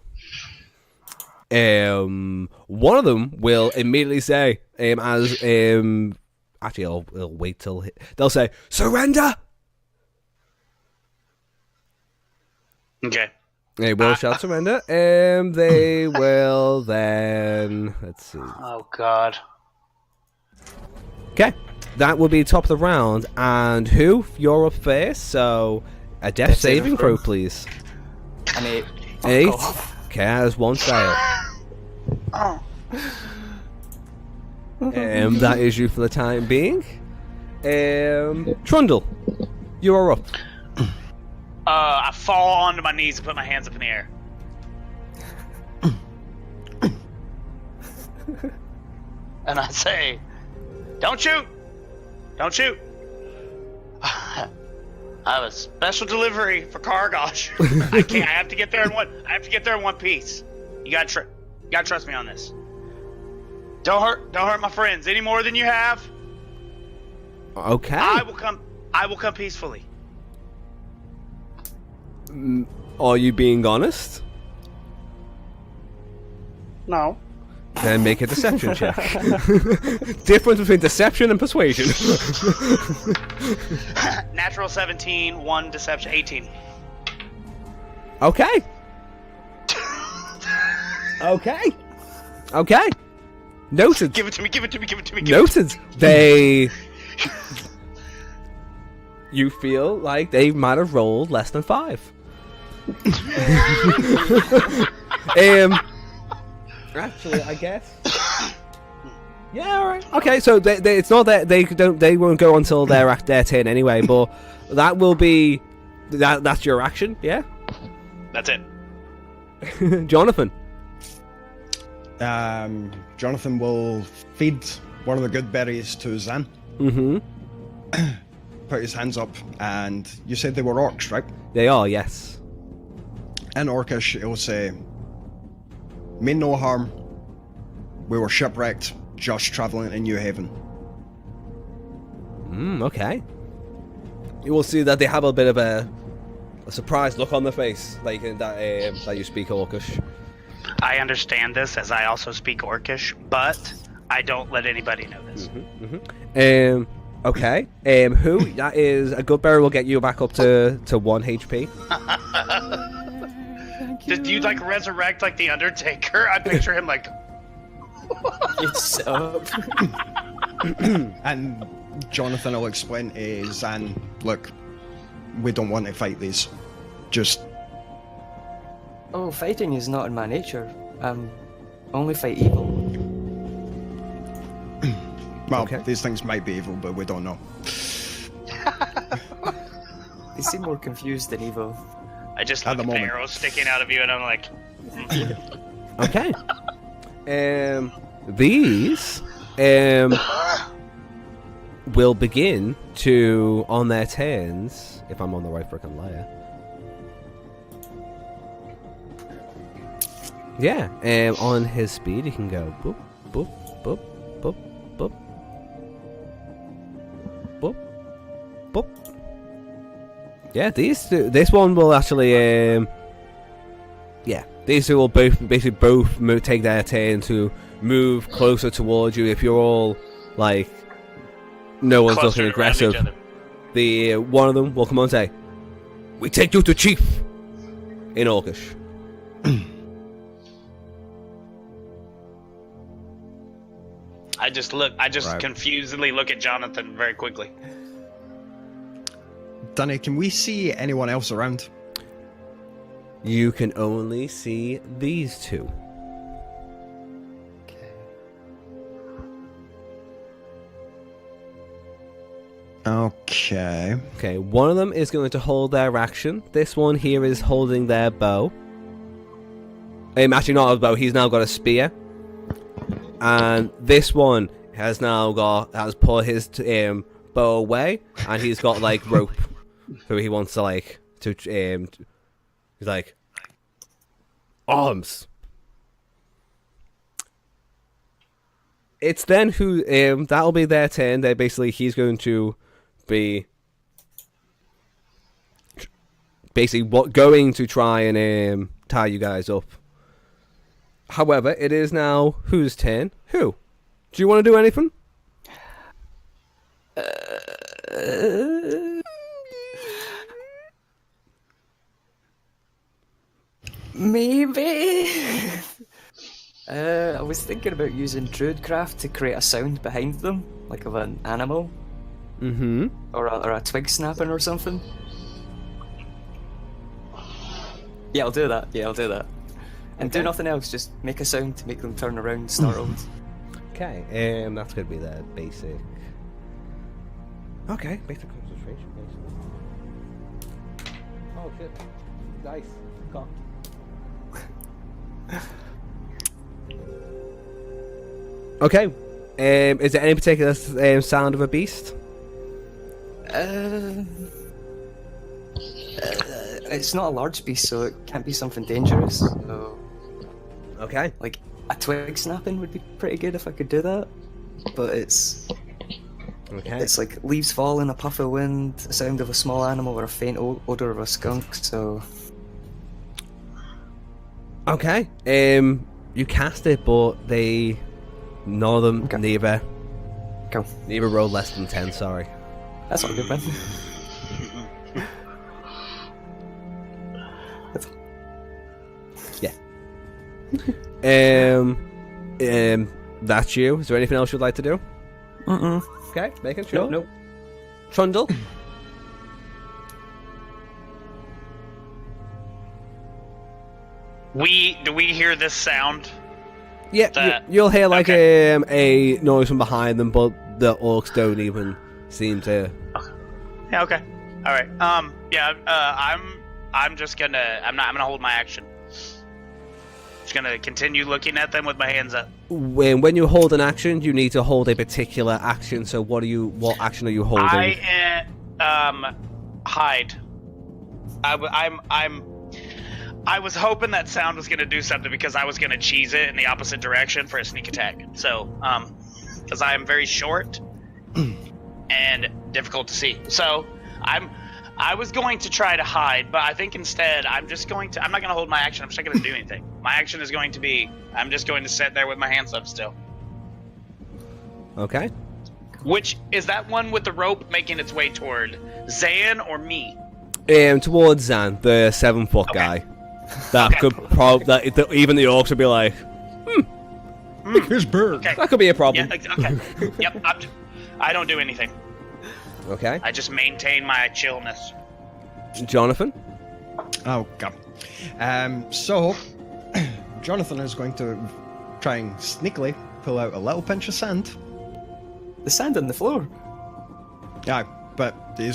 One of them will immediately say, actually, I'll wait till they'll say, "Surrender." Okay. They will shout surrender. They will then. Let's see. Oh God. Okay, that will be top of the round. And who? You're up first. So a death saving throw, please. An 8. Fuck 8. off. Okay, there's one fail. Oh. That is you for the time being. Trundle, you are up. I fall onto my knees and put my hands up in the air. And I say, "Don't shoot! Don't shoot! I have a special delivery for Kargosh. I can't. I have to get there in one. I have to get there in one piece. You gotta trust me on this. Don't hurt my friends any more than you have. Okay. I will come peacefully." Are you being honest? No. Then make a deception check. Difference between deception and persuasion. Natural 17, 1 deception, 18. Okay. Okay. Noted. Give it to me. Noted. They. You feel like they might have rolled less than 5. Actually, I guess. Yeah, all right. Okay, so it's not that they won't go until their turn anyway, but that will be that's your action, yeah. That's it. Jonathan. Jonathan will feed one of the good berries to Zan. Mm-hmm. Put his hands up, and you said they were orcs, right? They are, yes. In Orcish, it will say, "Mean no harm. We were shipwrecked, just traveling to New Haven." Okay. You will see that they have a bit of a surprised look on their face, like that you speak Orcish. I understand this as I also speak Orcish, but I don't let anybody know this. Okay. Who? That is a good berry will get you back up to 1 HP. Did you like resurrect like the Undertaker? I picture him like. It's up. And Jonathan will explain to Zan, "Look, we don't want to fight these. Just..." Oh, fighting is not in my nature. Only fight evil. Well, Okay. these things might be evil, but we don't know. They seem more confused than evil. I just At look the at the moment. arrow sticking out of you, and I'm like, Okay. These will begin to, on their turns, if I'm on the right frickin' layer. Yeah, on his speed, he can go boop, boop, boop, boop, boop, boop, boop. Yeah, this one will actually, yeah, these two will both take their turn to move closer towards you. If you're all like, no one's looking clustered around each aggressive, other. the one of them will come on and say, "We take you to Chief," in Orcish. I just Right. confusedly look at Jonathan very quickly. Danny, can we see anyone else around? You can only see these two. Okay. Okay, one of them is going to hold their action. This one here is holding their bow. Actually, not a bow. He's now got a spear. and this one has put his bow away, and he's got like rope, so he wants to like to he's like arms. It's then who that'll be their turn. He's going to be going to try and tie you guys up. However, it is now whose turn? Who? Do you want to do anything? Maybe. I was thinking about using Druidcraft to create a sound behind them, like of an animal. Mm-hmm. Or a twig snapping or something. Yeah, I'll do that. And do nothing else, just make a sound to make them turn around startled. Okay, that's going to be the basic... Okay, basic concentration, basically. Oh, shit. Nice. Cock. Okay. Is there any particular sound of a beast? It's not a large beast, so it can't be something dangerous. So, Okay. like, a twig snapping would be pretty good if I could do that. But it's like leaves falling, a puff of wind, the sound of a small animal, or a faint odor of a skunk. So. Okay. You cast it, but none of them, Okay. neither Cool. rolled less than 10. Sorry. That's not good, man. That's you. Is there anything else you'd like to do? Okay, making sure. Nope. Trundle. Do we hear this sound? Yeah, That- you'll hear like a noise from behind them, but the orcs don't even seem to. Yeah. Okay. All right. Yeah. I'm just gonna. I'm not. I'm gonna hold my action. Just gonna continue looking at them with my hands up. When you hold an action, you need to hold a particular action. So what action are you holding? Hide. I was hoping that sound was gonna do something because I was gonna cheese it in the opposite direction for a sneak attack. So, because I am very short and difficult to see. So, I was going to try to hide, but I think instead I'm not going to hold my action. I'm just not going to do anything. My action is going to be, I'm just going to sit there with my hands up still. Okay. Which, is that one with the rope making its way toward Zan or me? Towards Zan, the 7-foot guy. That Okay. could probably even the orcs would be like, Here's Bird. Okay. that could be a problem. Yeah, okay. Yep, I don't do anything. Okay. I just maintain my chillness. Jonathan. Oh, God. So, Jonathan is going to try and sneakily pull out a little pinch of sand. The sand on the floor. Yeah, but he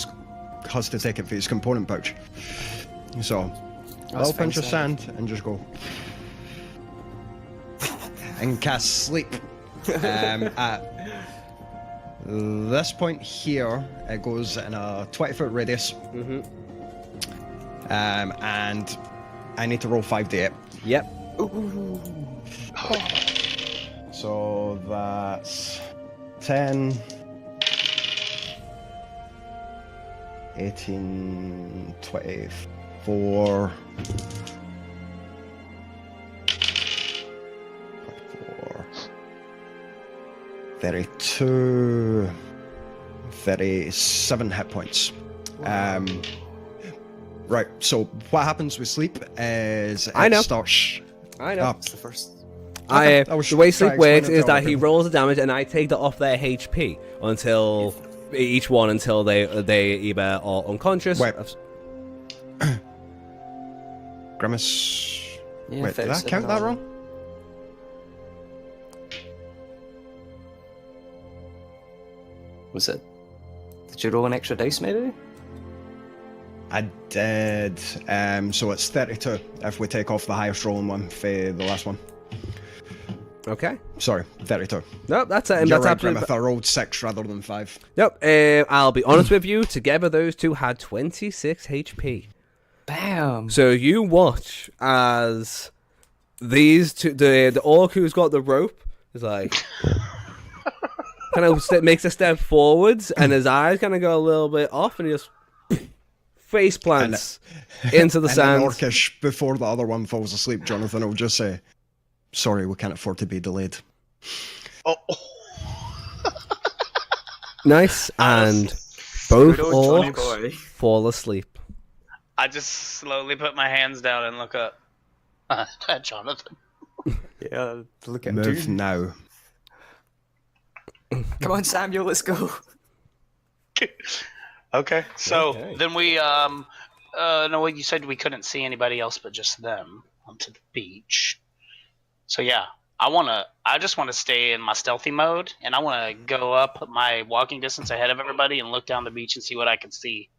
has to take it for his component pouch. So, a little pinch of sand and just go. And cast sleep. At this point here, it goes in a 20-foot radius. Mm-hmm. And I need to roll 5d8. Yep. So that's 10, 18, 24, 32, 37 hit points. Right, so what happens with sleep is I know. starts... I know. It's the first. Okay, I was The way trying sleep to works explain it is to that other he people. rolls the damage and I take that off their HP until each one until they either are unconscious. Wait. Grimace... Yeah, Wait, did I 37 count that or- wrong? Was it? Did you roll an extra dice, maybe? I did. So it's 32 if we take off the highest rolling one for the last one. Okay. Sorry, 32. Nope, that's it. You're That's right, absolutely. Grimmeth. I rolled 6 rather than 5. Nope. I'll be honest with you. Together, those two had 26 HP. Bam. So you watch as these two, the orc who's got the rope, is like kind of makes a step forwards, and his eyes kind of go a little bit off, and he just face plants into the And sand. in Orcish, before the other one falls asleep, Jonathan will just say, "Sorry, we can't afford to be delayed." Oh, Nice, and both Good old Johnny orcs boy. fall asleep. I just slowly put my hands down and look up. Jonathan. Yeah, look at Move him. now. Come on, Samuel, let's go. Okay, so Okay. then we no, you said we couldn't see anybody else but just them onto the beach. So yeah, I just wanna stay in my stealthy mode, and I wanna go up my walking distance ahead of everybody and look down the beach and see what I can see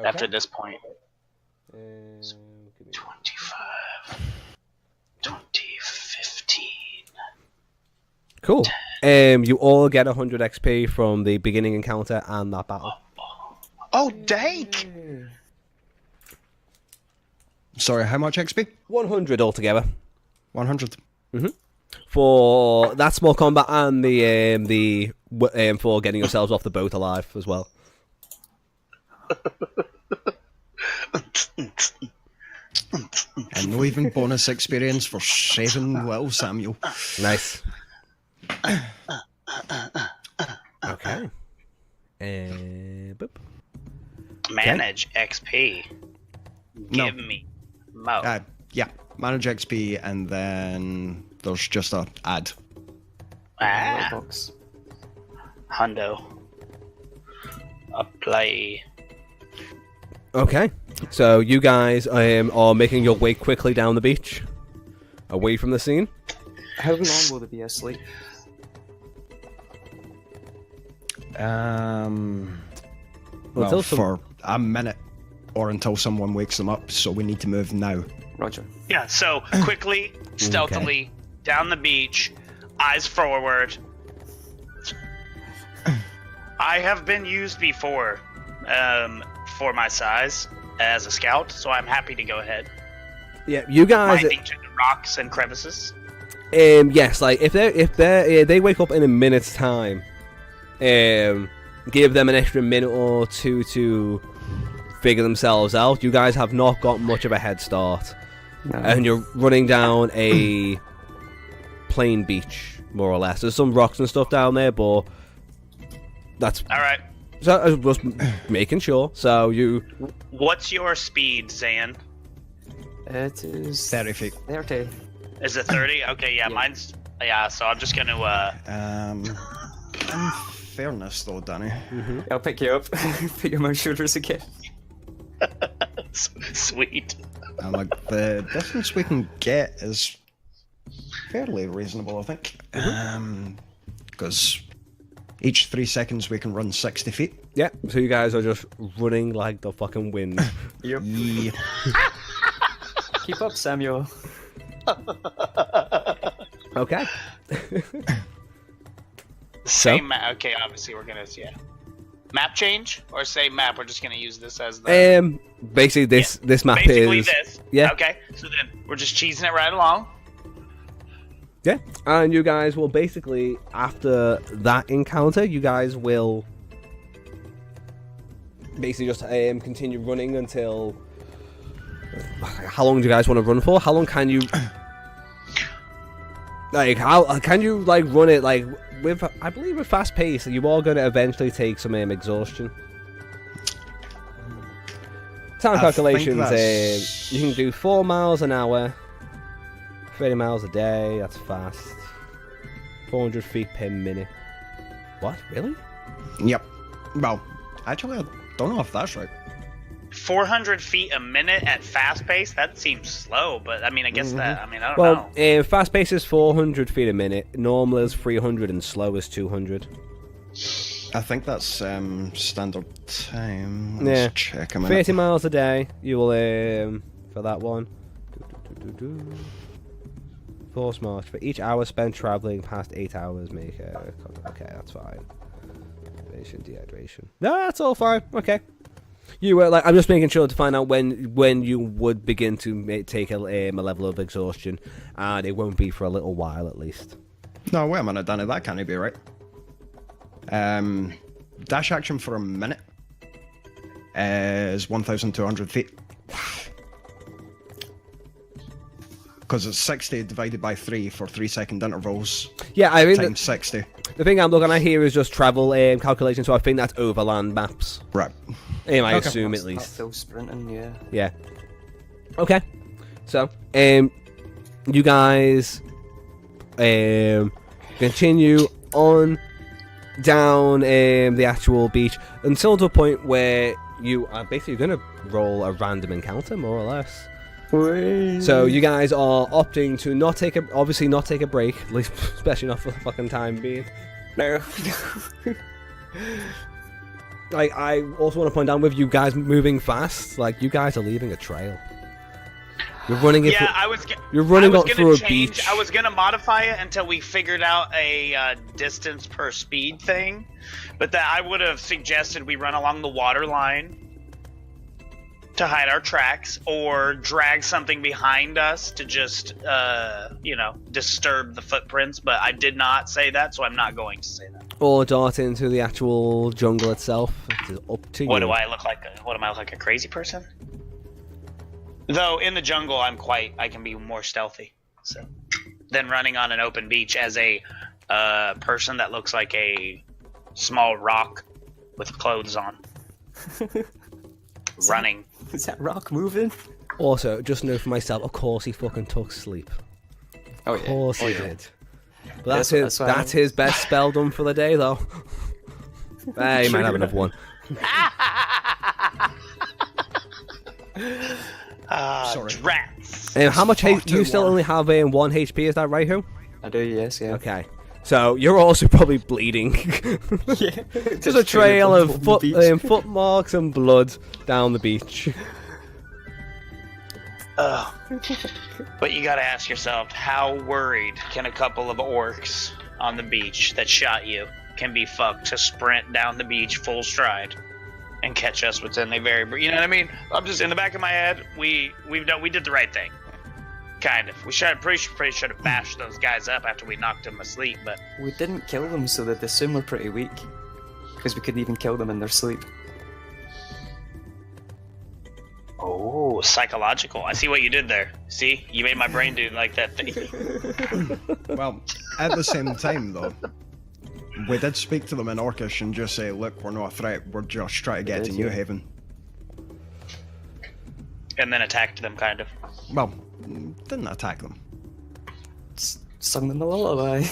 after this point. 25, 2015. Cool. You all get 100 XP from the beginning encounter and that battle. Oh, dank! Sorry, how much XP? 100 altogether 100. for that small combat and the for getting yourselves off the boat alive as well. And no even bonus experience for saving little Samuel. Nice. Okay. Boop. Manage XP. No. Give me mo. Yeah, manage XP, and then there's just a add. Box. Hundo. Apply. Okay. So you guys are making your way quickly down the beach, away from the scene. How long will they be asleep? Until Well, some- for a minute, or until someone wakes them up. So we need to move now. Roger. Yeah, so quickly, stealthily, down the beach, eyes forward. I have been used before for my size as a scout, so I'm happy to go ahead. Yeah, you guys. Minding to the rocks and crevices. Yes, like if they wake up in a minute's time, give them an extra minute or two to figure themselves out. You guys have not got much of a head start, No. and you're running down a plain beach, more or less. There's some rocks and stuff down there, but that's All right. so I was making sure. So you, What's your speed, Zan? It is 30 feet. 30. Is it 30? Okay, yeah, mine's... Yeah, so I'm just gonna, In fairness, though, Danny, I'll pick you up. Put you on my shoulders again. Sweet. like the distance we can get is fairly reasonable, I think. Because each 3 seconds we can run 60 feet. yeah. So you guys are just running like the fucking wind. Yep. Yeah. Keep up, Samuel. Okay. Same map. Okay, obviously we're gonna, yeah. Map change? Or same map, we're just gonna use this as the... Basically this map Basically is this. yeah. Okay, so then we're just cheesing it right along. Yeah, and you guys will basically, after that encounter, you guys will basically just continue running until... How long do you guys want to run for? How long can you... Like, how can you, like, run it, like, with... I believe with fast pace, you are going to eventually take some exhaustion. Time I calculations, think that's- you can do 4 miles an hour, 30 miles a day, that's fast. 400 feet per minute. What? Really? Yep. Well, actually, I don't know if that's right. 400 feet a minute at fast pace? That seems slow, but I mean, I guess that, I mean, I don't Well, know. fast pace is 400 feet a minute, normal is 300, and slow is 200. I think that's standard time. Let's Yeah. check a minute. 30 miles a day, you will, for that one. Force march. For each hour spent traveling past 8 hours, make a... Okay, that's fine. Dehydration. No, that's all fine. Okay. You were like, I'm just making sure to find out when you would begin to take a level of exhaustion, and it won't be for a little while at least. No, wait a minute, Danny, that can't be right. Dash action for a minute is 1,200 feet. Because it's 60 divided by 3 for 3-second intervals. Yeah, I mean, Times 60. the thing I'm looking at here is just travel calculation, so I think that's overland maps. Right. I Okay. assume at That's least. still sprinting, yeah. Yeah. Okay. So, you guys continue on down the actual beach until the point where you are basically going to roll a random encounter, more or less. So you guys are opting to not take a break, at least especially not for the fucking time being. No. Like, I also want to point out with you guys moving fast, like you guys are leaving a trail. You're running it. You're running up through a beach. I was gonna modify it until we figured out a distance per speed thing, but that I would have suggested we run along the water line to hide our tracks, or drag something behind us to just, disturb the footprints. But I did not say that, so I'm not going to say that. Or dart into the actual jungle itself. It's up to you. What do I look like? What am I look like? A crazy person? Though in the jungle, I can be more stealthy. So, than running on an open beach as a person that looks like a small rock with clothes on, running. Is that rock moving? Also, just know for myself, of course he fucking took sleep. Oh, Of course he yeah. did. But That's why that's his best spell done for the day, though. He might have another one. Sorry. Drats. How much Far HP? You too still warm. only have 1 HP, is that right, Who? I do, yes, yeah. Okay. So, you're also probably bleeding. Yeah. Just a trail of footmarks and blood down the beach. Ugh. But you gotta ask yourself, how worried can a couple of orcs on the beach that shot you can be fucked to sprint down the beach full stride and catch us within a very, you know what I mean? I'm just in the back of my head. We did the right thing, kind of. We pretty should have bashed those guys up after we knocked them asleep, but We didn't kill them, so they'd assume we're pretty weak. Because we couldn't even kill them in their sleep. oh, psychological. I see what you did there. See, you made my brain do like that thing. Well, at the same time, though, we did speak to them in Orcish and just say, look, we're not a threat, we're just trying to get to New Haven. And then attacked them, kind of. Well, didn't attack them. Sung them a lullaby.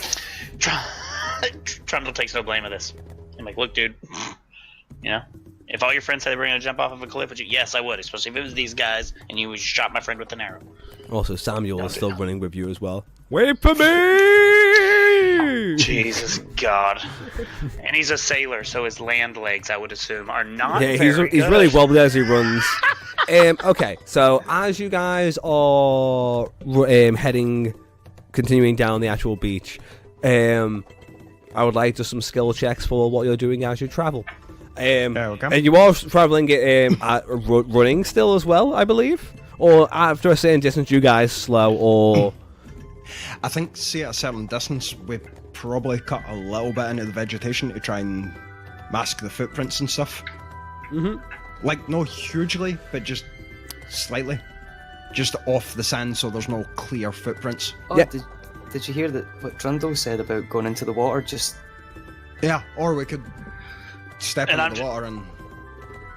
Trundle takes no blame of this. I'm like, look, dude, you know, if all your friends said they were going to jump off of a cliff, would you? Yes, I would, especially if it was these guys and you shot my friend with an arrow. Also, Samuel Don't is do still that. running with you as well. Wait for me! Jesus God. And he's a sailor, so his land legs, I would assume, are not Yeah, very he's good. really wobbly as he runs. Okay, so as you guys are continuing down the actual beach, I would like just some skill checks for what you're doing as you travel. Okay. And you are traveling running still as well, I believe? Or after a certain distance, you guys slow, or... I think, see, at a certain distance, we probably cut a little bit into the vegetation to try and mask the footprints and stuff. Mhm. Like, no hugely, but just slightly. Just off the sand so there's no clear footprints. Oh, Yeah. did you hear that what Trundle said about going into the water? Just Yeah, or we could step And into I'm the water and...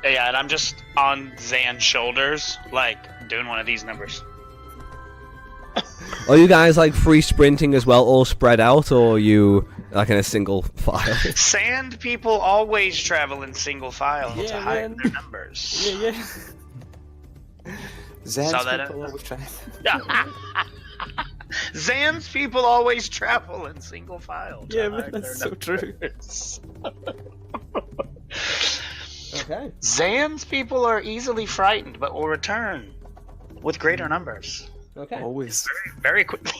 Yeah, and I'm just on Zan's shoulders, like, doing one of these numbers. Are you guys, like, free sprinting as well, all spread out, or are you, like, in a single file? Sand people always travel in single file to Yeah, hide man. their numbers. yeah. Zan's Saw that people out. always try. Zan's people always travel in single file. to Yeah, man, hide that's their so true. numbers. Okay. Zan's people are easily frightened, but will return with greater numbers. Okay. Always. Very quickly.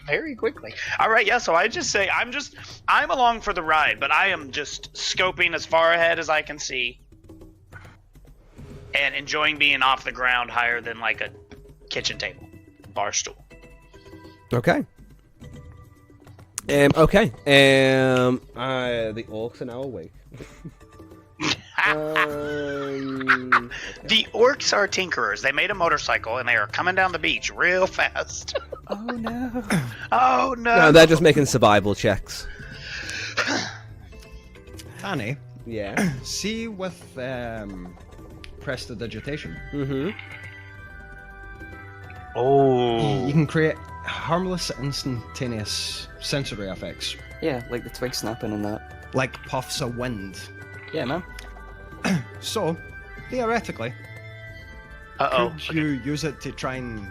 Very quickly. All right, yeah. So I just say I'm along for the ride, but I am just scoping as far ahead as I can see, and enjoying being off the ground higher than like a kitchen table, bar stool. Okay. Okay. The orcs are now awake. The orcs are tinkerers. They made a motorcycle and they are coming down the beach real fast. Oh no. Oh no! No, they're just making survival checks. Danny, Yeah. see with prestidigitation, Mm-hmm. Oh. you can create harmless, instantaneous sensory effects, Yeah, like the twig snapping and that. like puffs of wind. Yeah, man. So, theoretically, Uh-oh. could you use it to try and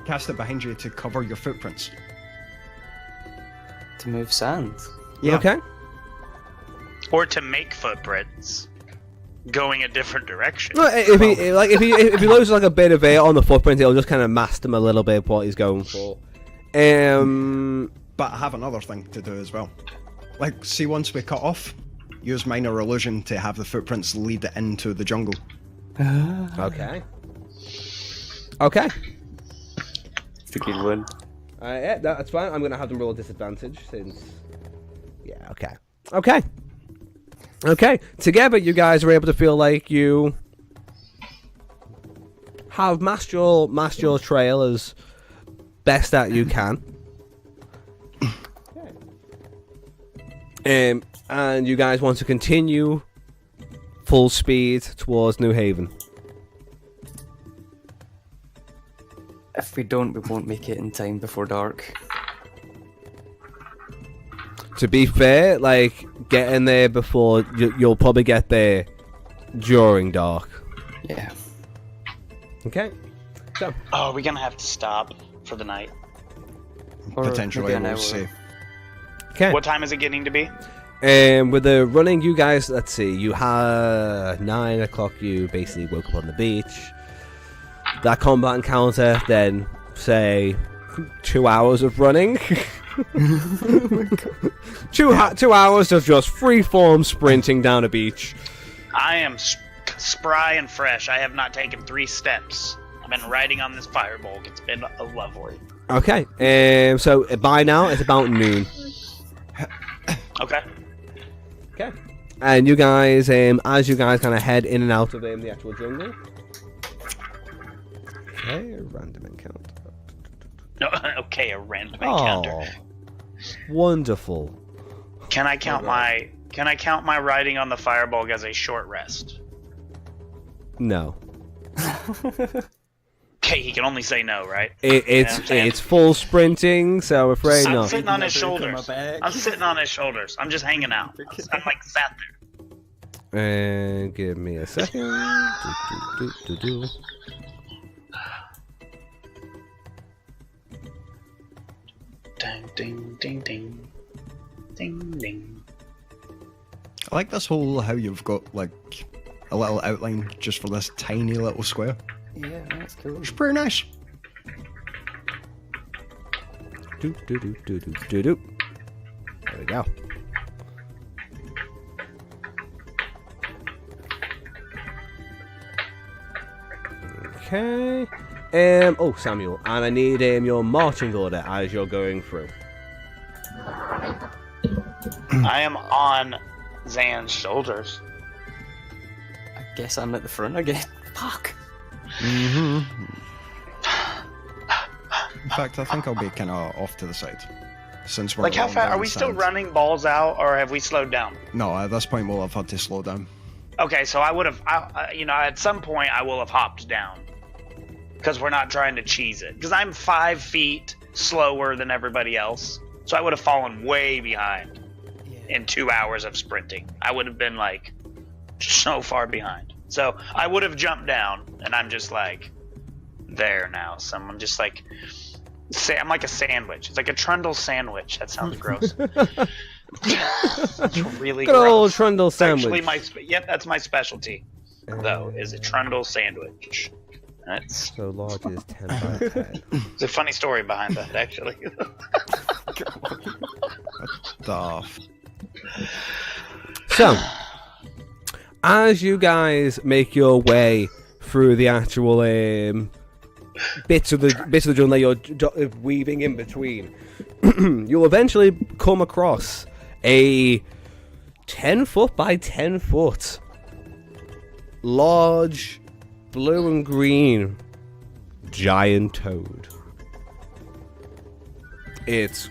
cast it behind you to cover your footprints? To move sand. Yeah. Okay. Or to make footprints going a different direction. No, if he loses like a bit of air on the footprint, it'll just kind of mask him a little bit what he's going for. But I have another thing to do as well. Like, see, once we cut off, use minor illusion to have the footprints lead it into the jungle. Okay. Okay. It's a good one. Yeah, that's fine. I'm gonna have them roll a disadvantage since. Yeah. Okay. Okay. Okay. Together, you guys are able to feel like you have masked your trail as best that you can. And you guys want to continue full speed towards New Haven. If we don't, we won't make it in time before dark. To be fair, like, getting there before, you'll probably get there during dark. Yeah. Okay. So, Oh, are we gonna have to stop for the night? Or Potentially, maybe an we'll hour. see. okay. What time is it getting to be? With the running, you guys, let's see, you had 9 o'clock, you basically woke up on the beach. That combat encounter, then, say, 2 hours of running. 2 hours of just free-form sprinting down a beach. I am spry and fresh. I have not taken 3 steps. I've been riding on this fireball. It's been lovely. Okay, so by now, it's about noon. Okay. Okay. And you guys, as you guys kind of head in and out of the actual jungle. Okay, random encounter. No, okay, a random encounter. Oh, wonderful. Can I count my riding on the fireball as a short rest? No, Okay, he can only say no, right? it's full sprinting, so I'm afraid I'm not. sitting on his Never come shoulders. back. I'm sitting on his shoulders. I'm just hanging out. I'm like sat there. And give me a second. Do. Ding, ding, ding, ding. Ding, ding. I like this whole how you've got like a little outline just for this tiny little square. Yeah, that's cool. It's pretty nice. Do. There we go. Okay. Oh, Samuel, and I need your marching order as you're going through. I am on Zan's shoulders. I guess I'm at the front again. Fuck. Mm-hmm. In fact, I think I'll be kind of off to the side. Since we're Like, how along fast down are we still sand. running balls out, or have we slowed down? No, at this point we'll have had to slow down. Okay, so I would have, at some point I will have hopped down. Because we're not trying to cheese it. Because I'm 5 feet slower than everybody else. So I would have fallen way behind in 2 hours of sprinting. I would have been, like, so far behind. So I would have jumped down, and I'm just, like, there now. So I'm just, like, I'm like a sandwich. It's like a trundle sandwich. That sounds gross. It's really Good gross. old trundle sandwich. Actually, that's my specialty, though, is a trundle sandwich. That's So large is 10 by 10. there's a funny story behind that, actually. Stuff. So, as you guys make your way through the actual bits of the jungle that you're weaving in between, you'll eventually come across a 10-foot by 10-foot large blue and green giant toad. Its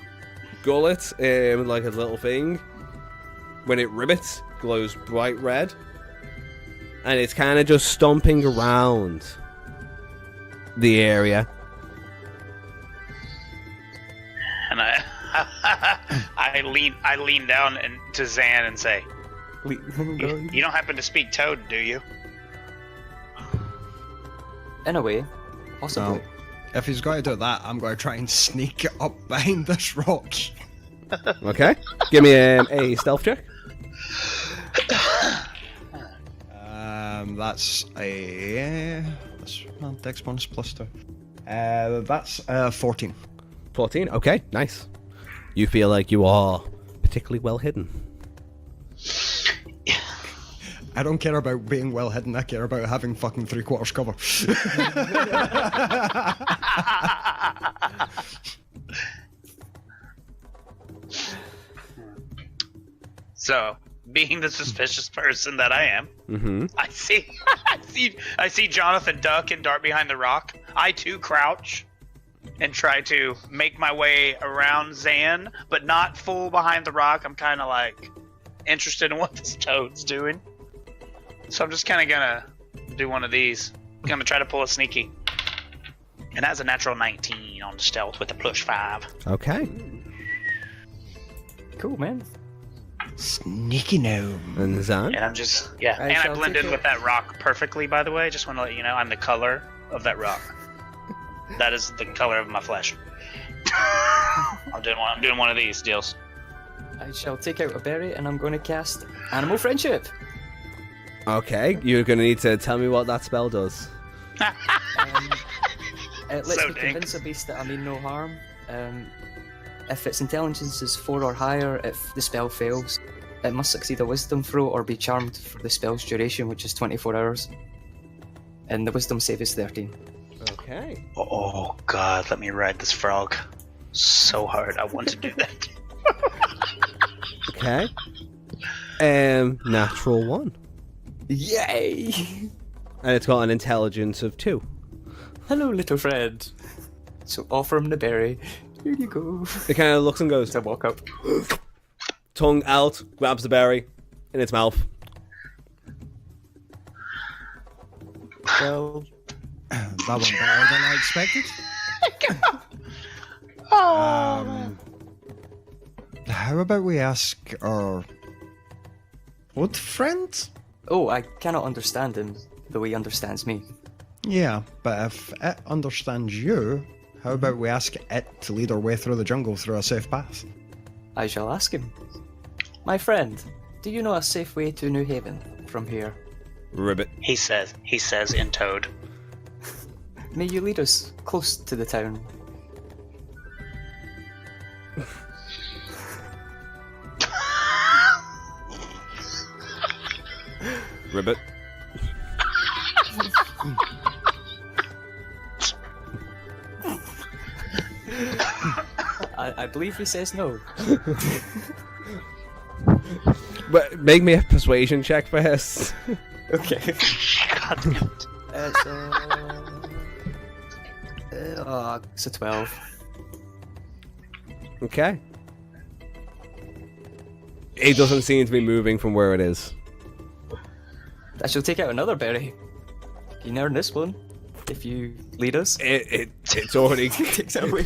gullet, like a little thing, when it ribbits, glows bright red, and it's kind of just stomping around the area. And I lean down and to Zan and say, you don't happen to speak Toad, do you? In a way, possibly. Well, if he's going to do that, I'm going to try and sneak up behind this rock. Okay, give me a stealth check. That's a Dex bonus plus 2. That's 14. 14. Okay, nice. You feel like you are particularly well hidden. I don't care about being well hidden. I care about having fucking 3/4 cover. So, being the suspicious person that I am, I see Jonathan duck and dart behind the rock. I too crouch and try to make my way around Zan, but not full behind the rock. I'm kind of like interested in what this toad's doing. So I'm just kind of gonna do one of these. Gonna try to pull a sneaky. And that's a natural 19 on stealth with a +5. Okay. Cool, man. Sneaky gnome. And Zan? And I'm just, and I shall blend take in it. with that rock perfectly, by the way. Just want to let you know, I'm the color of that rock. That is the color of my flesh. I'm doing one of these deals. I shall take out a berry and I'm going to cast Animal Friendship. Okay, you're going to need to tell me what that spell does. It lets So me dank. convince a beast that I mean no harm. If its intelligence is 4 or higher, if the spell fails, it must succeed a wisdom throw or be charmed for the spell's duration, which is 24 hours. And the wisdom save is 13. Okay. Oh god, let me ride this frog so hard. I want to do that. Okay. Natural 1. Yay! And it's got an intelligence of 2. Hello, little friend. So offer him the berry. Here you go. It kind of looks and goes, To walk up. tongue out, grabs the berry in its mouth. Well, That went better than I expected. How about we ask our wood friend? oh, I cannot understand him the way he understands me. Yeah, but if it understands you, how about we ask it to lead our way through the jungle through a safe path? I shall ask him. My friend, do you know a safe way to New Haven from here? Ribbit. He says in Toad. May you lead us close to the town. Ribbit. I believe he says no. But make me a persuasion check first. Okay. God damn it. It's a 12. Okay. It doesn't seem to be moving from where it is. I shall take out another berry. You can earn this one if you lead us. It's already Takes it away.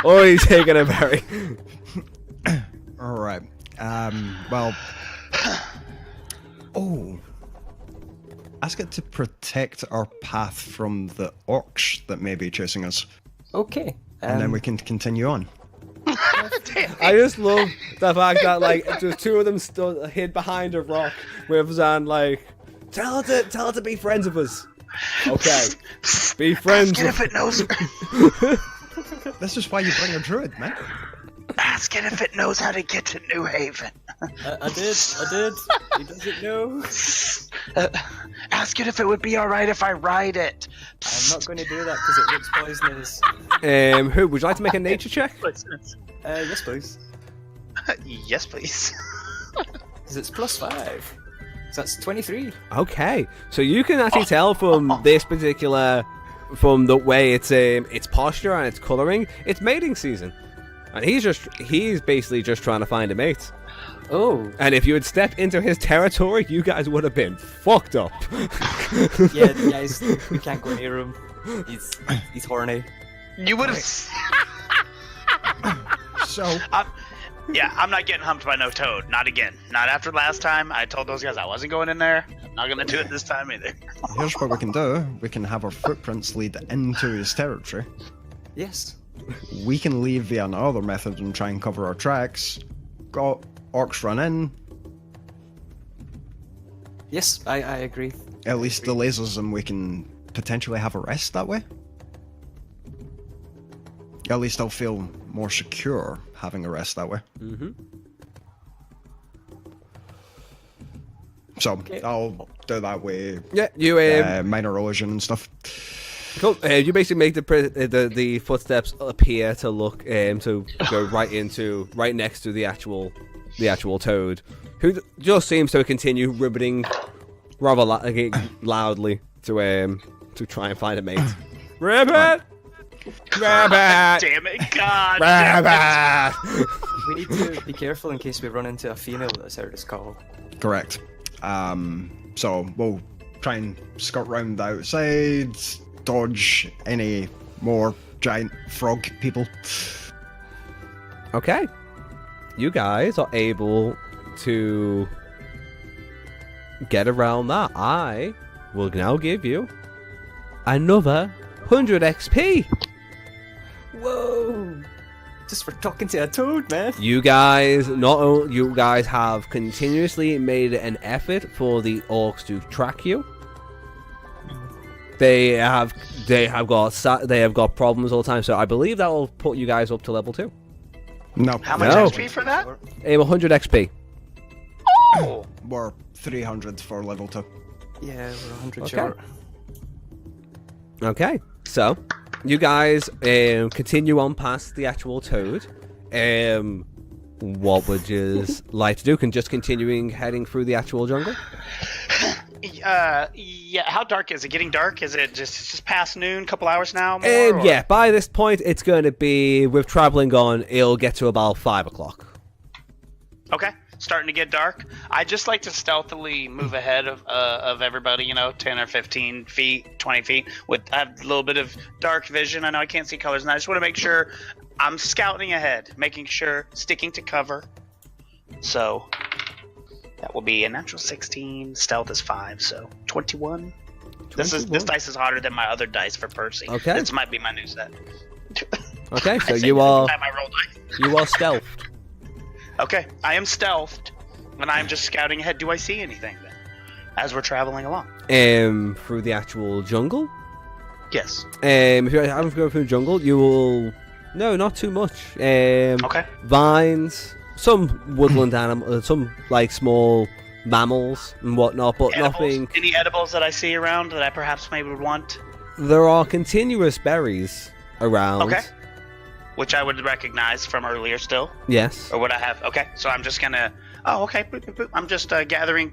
already taken a berry. Alright. Well. Oh. Ask it to protect our path from the orcs that may be chasing us. Okay. And then we can continue on. I just love the fact that like there's two of them stood hid behind a rock with Zan like tell her to be friends with us. Okay. Be friends. Ask it if it knows. This is why you bring a druid, man. Ask it if it knows how to get to New Haven. I did. He doesn't know. Ask it if it would be alright if I ride it. I'm not going to do that because it looks poisonous. Who would you like to make a nature check? Yes, please. Yes, please. Because it's +5. So that's 23. Okay, so you can actually tell from this particular, from the way its posture and its coloring, it's mating season, and he's basically just trying to find a mate. Oh. And if you had stepped into his territory, you guys would have been fucked up. Yeah, the guys, we can't go near him. He's horny. You would have. So, Yeah, I'm not getting humped by no toad. Not again. Not after last time. I told those guys I wasn't going in there. I'm not gonna do it this time either. here's what we can do. We can have our footprints lead into his territory. Yes. We can leave via another method and try and cover our tracks. Got orcs run in. Yes, I agree. At least delays us and we can potentially have a rest that way. At least I'll feel more secure having a rest that way. Mm-hmm. So I'll do that way. Yeah, you Minor erosion and stuff. cool. You basically make the footsteps appear to look to go right next to the actual toad, who just seems to continue ribbiting rather loudly to try and find a mate. Rabbit! Rabbit! Damn it, God! Damn it. Rabbit! We need to be careful in case we run into a female that's heard us call. Correct. So we'll try and skirt round the outside, dodge any more giant frog people. Okay. You guys are able to get around that. I will now give you another 100 XP. Whoa! Just for talking to a toad, man. You guys have continuously made an effort for the orcs to track you. They have got problems all the time, so I believe that will put you guys up to level 2. No. How much No. XP for that? 100 XP. Oh! We're 300 for level 2. Yeah, we're 100 Okay. short. Okay, so you guys continue on past the actual toad. What would you like to do? Can just continuing heading through the actual jungle? Yeah. How dark is it? Getting dark? Is it just past noon? Couple hours now? More, or- Yeah, by this point, it's going to be, with traveling on, it'll get to about 5 o'clock. Okay. Starting to get dark. I just like to stealthily move ahead of everybody. 10 or 15 feet, 20 feet. I have a little bit of dark vision. I know I can't see colors, and I just want to make sure I'm scouting ahead, making sure, sticking to cover. So that will be a natural 16. Stealth is 5, so 21. This dice is harder than my other dice for Percy. Okay. This might be my new set. Okay, so I say you this are every time I roll dice. you are stealthed. Okay, I am stealthed, and I'm just scouting ahead. Do I see anything then, as we're traveling along? Through the actual jungle. Yes. If you're having to go through the jungle, you will. No, not too much. Okay. Vines, some woodland animals, some like small mammals and whatnot, but Edibles? nothing. Any edibles that I see around that I perhaps maybe would want? There are continuous berries around. Okay. Which I would recognize from earlier still. Yes. Or would I have? Okay, so I'm just gonna. Oh, okay. Boop, boop, boop. I'm just gathering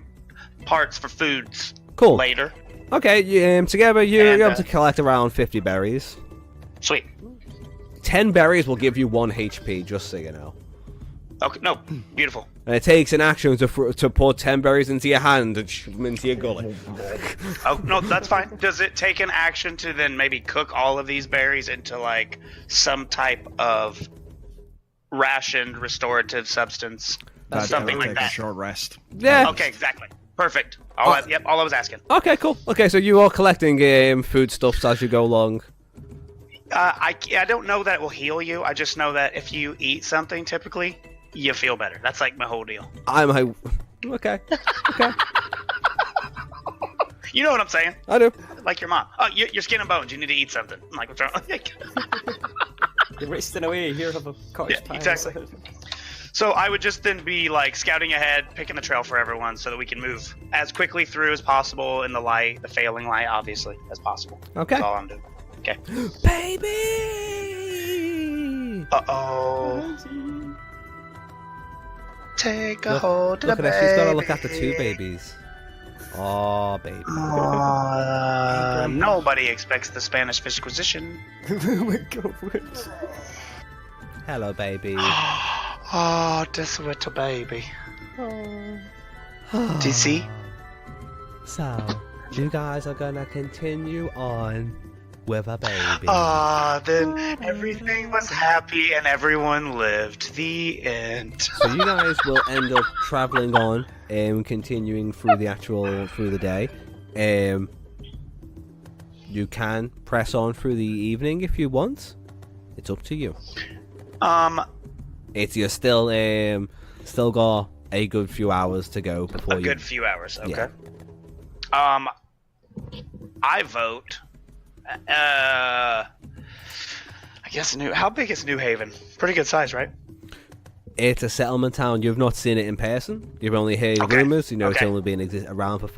parts for foods Cool. later. Okay. Together you're And, able to collect around 50 berries. Sweet. 10 berries will give you 1 HP, just so you know. Okay. No. Beautiful. And it takes an action to put 10 berries into your hand and shove them into your gullet. Oh no, that's fine. Does it take an action to then maybe cook all of these berries into like some type of rationed restorative substance? Something like take that. a short rest. Yeah. Okay, exactly. Perfect. All I was asking. Okay, cool. Okay, so you are collecting foodstuffs as you go along. I don't know that it will heal you. I just know that if you eat something, typically, you feel better. That's like my whole deal. Okay. Okay. You know what I'm saying? I do. like your mom. Oh, you're skin and bones. You need to eat something. I'm like, what's wrong? You're wasting away. Here, have a cottage pie. exactly. So I would just then be like scouting ahead, picking the trail for everyone, so that we can move as quickly through as possible in the light, the failing light, obviously, as possible. Okay. That's all I'm doing. Okay. Baby! Uh-oh. Take a hold of Look the at her. She's got to look baby. after 2 babies. Oh, baby. Nobody expects the Spanish Fisquisition. Hello, baby. Oh, this little baby. Do you see? So, you guys are gonna continue on with a baby. Then everything was happy and everyone lived. The end. So you guys will end up traveling on and continuing through the day. You can press on through the evening if you want. It's up to you. You're still got a good few hours to go before A you. good few hours. Okay. Yeah. I vote. I guess how big is New Haven? Pretty good size, right? It's a settlement town. You've not seen it in person. You've only heard Okay. rumors. You know it's Okay. only been around for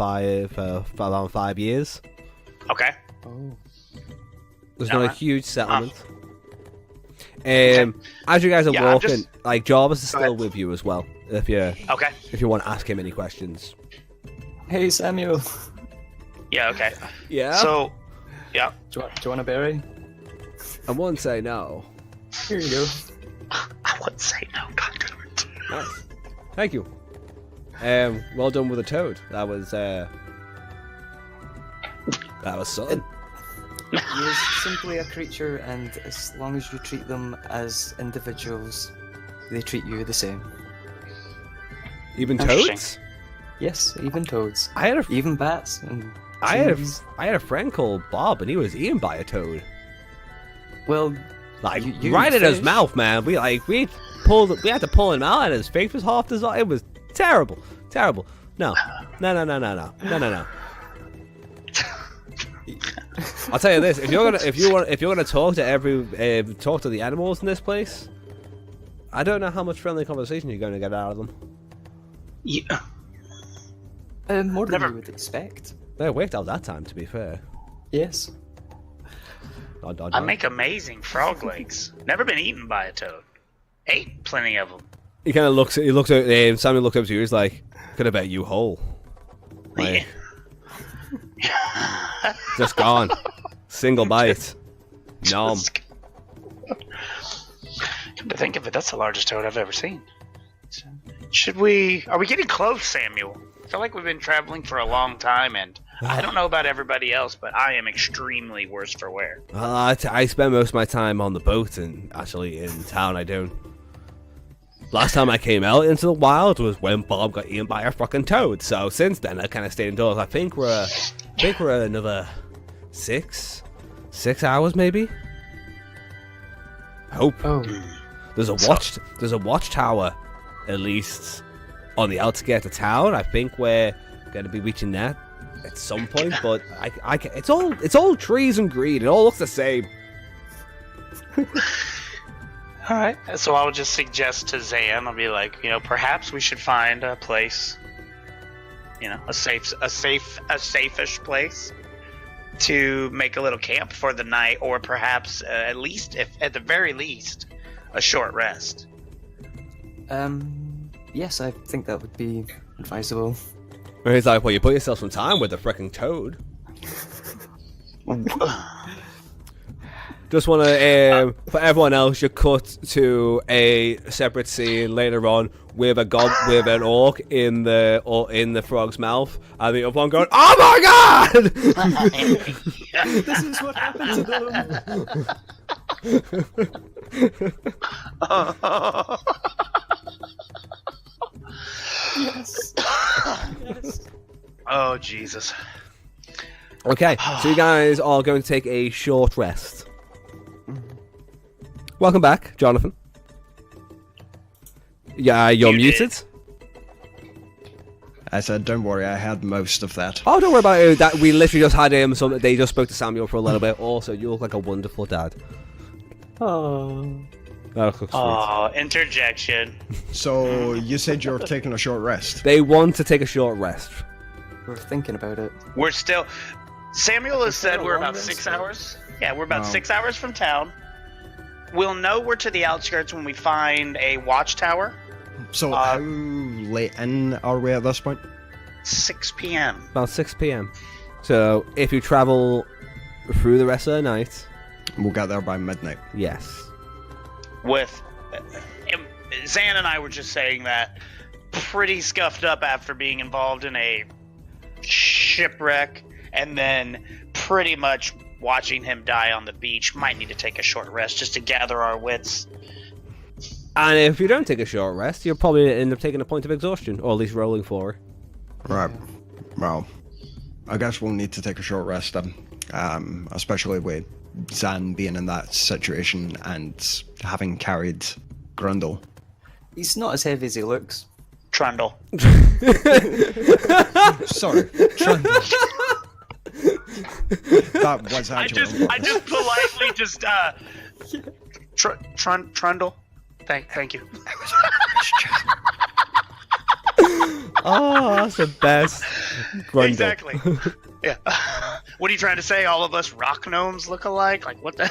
around 5 years. Okay. Oh. There's No, not a I- huge settlement. As you guys are Yeah, I'm walking, just- like Jarvis is Go still ahead. with you as well. If Okay. you want to ask him any questions. Hey, Samuel. Yeah. Okay. Yeah. So, yeah. Do you want a berry? I won't say no. Here you go. I would say no. God, good. Nice. Thank you. Well done with the toad. That was something. He is simply a creature, and as long as you treat them as individuals, they treat you the same. Even Interesting. toads. Yes, even toads. I had a Even bats and I had trees. a friend called Bob, and he was eaten by a toad. Well, Like You right in his fish? mouth, man. We had to pull him out, and his face was half dissolved. It was terrible. No. I'll tell you this: if you're gonna talk to talk to the animals in this place, I don't know how much friendly conversation you're going to get out of them. Yeah. more than Never- you would expect. They worked out that time, to be fair. Yes. I make amazing frog legs. Never been eaten by a toad. Ate plenty of them. He kind of looks. He looks at Samuel. Looks up to you. He's like, "Could have bet you whole." Like, just gone. Single bite. Nom. Come to think of it, that's the largest toad I've ever seen. Are we getting close, Samuel? I feel like we've been traveling for a long time, and I don't know about everybody else, but I am extremely worse for wear. I spend most of my time on the boat, and actually in town I don't. Last time I came out into the wild was when Bob got eaten by a fucking toad. So since then I kind of stayed indoors. I think we're another 6 hours maybe. Hope. Oh. There's a watchtower, at least on the outskirts of town. I think we're going to be reaching that at some point. But it's all trees and green. It all looks the same. All right. So I would just suggest to Zan, I'll be like, perhaps we should find a place, a safe-ish place to make a little camp for the night, or perhaps at the very least, a short rest. Yes, I think that would be advisable. And he's like, well, you put yourself some time with the frickin' toad. Just want to, for everyone else, you cut to a separate scene later on with with an orc in the frog's mouth, and the other one going, "Oh my god!" This is what happened to them. Yes. Yes. Oh, Jesus. Okay, so you guys are going to take a short rest. Welcome back, Jonathan. Yeah, you're You muted. I said, don't worry, I had most of that. Oh, don't worry about it. That we literally just had him. So they just spoke to Samuel for a little bit. Also, you look like a wonderful dad. Oh. That looks sweet. Oh, interjection. So you said you're taking a short rest. They want to take a short rest. We're thinking about it. We're still. Samuel has said a we're long about rest, 6 or- hours. Yeah, we're about Wow. 6 hours from town. We'll know we're to the outskirts when we find a watchtower. So how late in are we at this point? 6 p.m. About 6 p.m. So if you travel through the rest of the night, We'll get there by midnight. yes. With Zan and I were just saying that pretty scuffed up after being involved in a shipwreck and then pretty much watching him die on the beach. Might need to take a short rest just to gather our wits. And if you don't take a short rest, you'll probably end up taking a point of exhaustion, or at least rolling for it. Right. Well, I guess we'll need to take a short rest then. Especially with Zan being in that situation and having carried Grundle. He's not as heavy as he looks. Trundle. Sorry. That was I actually just politely just Trundle. Thank you. Oh, that's the best. Grundle. Exactly. Yeah. What are you trying to say? All of us rock gnomes look alike? Like what the?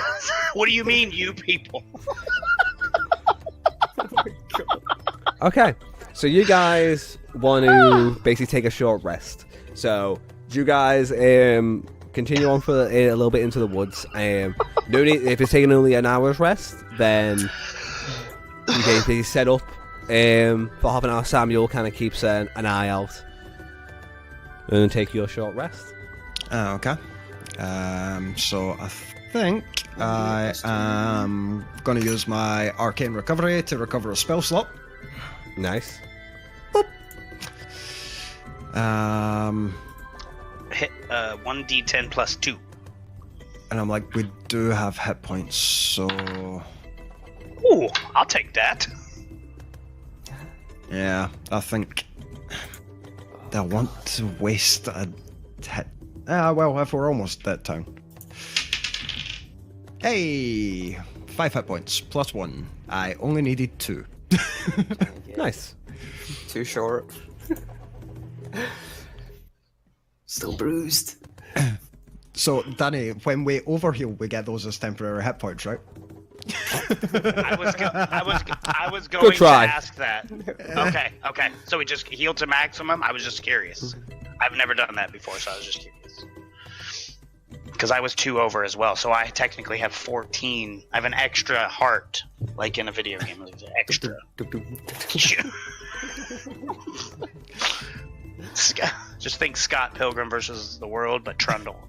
What do you mean, you people? Okay, so you guys want to basically take a short rest. So do you guys continue on for a little bit into the woods. No need, if it's taking only an hour's rest, then you can basically set up for half an hour. Samuel kind of keeps an eye out and take your short rest. Okay. So I think I am going to use my arcane recovery to recover a spell slot. Nice. Hit 1d10 plus 2. And I'm like, we do have hit points, so Ooh, I'll take that. yeah, I think I want to waste a hit. Well, if we're almost at town. Hey, 5 hit points plus 1. I only needed 2. Nice. Too short. Still bruised. So, Danny, when we overheal, we get those as temporary hit points, right? I was going to try. ask that. Okay. So we just heal to maximum? I was just curious. I've never done that before, so I was just curious. Because I was 2 over as well, so I technically have 14. I have an extra heart, like in a video game. It's extra. Just think Scott Pilgrim versus the World, but Trundle.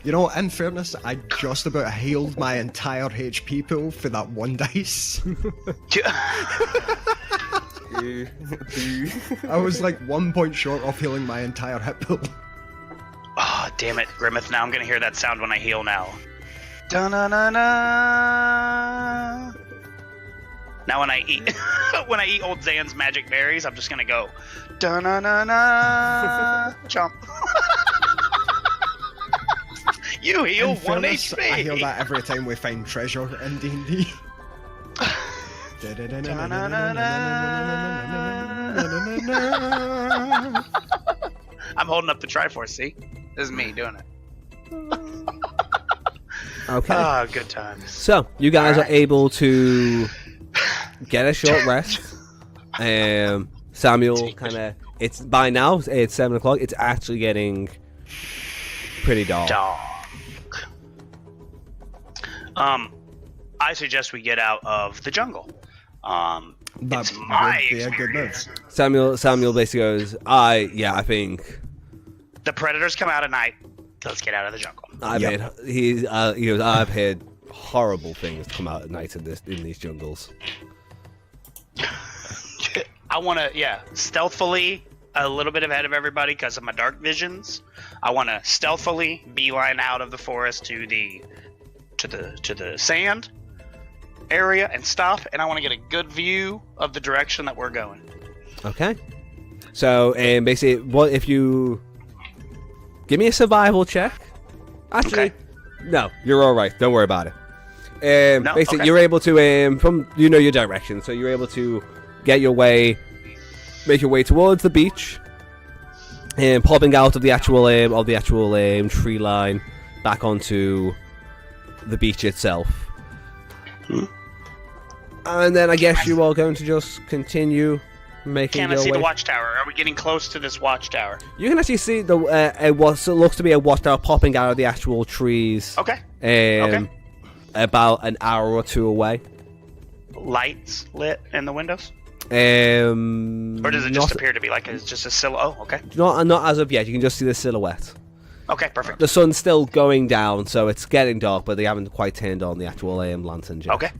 You know, in fairness, I just about healed my entire HP pool for that 1 dice. I was like 1 point short of healing my entire hit pool. Oh, damn it, Grimmeth. Now I'm going to hear that sound when I heal now. Da-na-na-na. Now when I eat old Zan's magic berries, I'm just going to go da-na-na-na. Jump. You heal In 1 fairness, HP. I heal that every time we find treasure in D&D. I'm holding up the Triforce, see? This is me doing it. Okay. Ah, good times. So you guys Alright. are able to get a short rest. Samuel kind of. It's by now. It's 7 o'clock. It's actually getting pretty dark. Dog. I suggest we get out of the jungle. That It's my would be a good move. experience. Samuel basically goes, I think The predators come out at night. Let's get out of the jungle. he goes, I've heard horrible things come out at night in these jungles. I want to, stealthily, a little bit ahead of everybody because of my dark visions. I want to stealthily beeline out of the forest to the sand area and stop. And I want to get a good view of the direction that we're going. Okay. So basically, what if you give me a survival check? Actually, Okay. no, you're all right. Don't worry about it. No? Basically, Okay. you're able to from your direction, so you're able to make your way towards the beach, and popping out of the actual tree line back onto the beach itself. And then I guess you are going to just continue making Can I your see way. the watchtower? Are we getting close to this watchtower? You can actually see the what looks to be a watchtower popping out of the actual trees. Okay. Okay. About an hour or two away. Lights lit in the windows? Or Or does it just appear to be like it's just a silhouette? Oh, okay. not as of yet. You can just see the silhouette. Okay, perfect. The sun's still going down, so it's getting dark, but they haven't quite turned on the actual lanterns yet. Okay.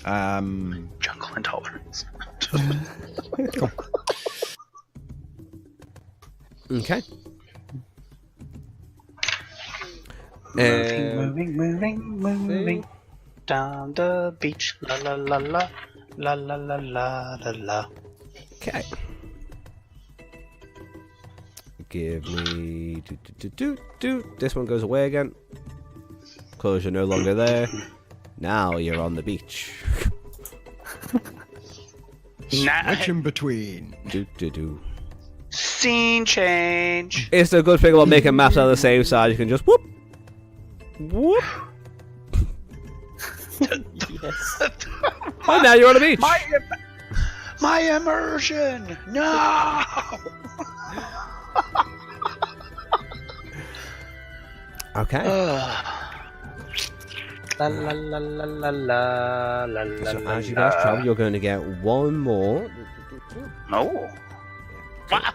Jungle intolerance. Okay. Moving down the beach. La la la la la la la la la la. Okay. Give me This one goes away again. Because you're no longer there. Now you're on the beach. Switch in between. Scene change. It's the good thing about making maps on the same side. You can just whoop, whoop. Yes. Oh, now you're on the beach. My immersion. No. Okay. La la la la la la la la. So as you guys travel, you're going to get one more. No. Wow.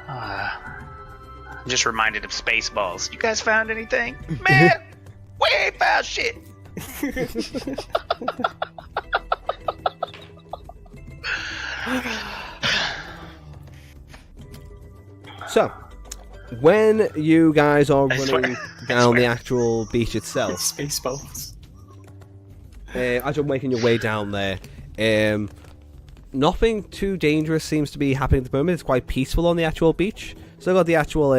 I'm just reminded of Spaceballs. You guys found anything? Man, we ain't found shit. So, when you guys are I running swear. down the actual beach itself, Spaceballs. as you're making your way down there, nothing too dangerous seems to be happening at the moment. It's quite peaceful on the actual beach. So got the actual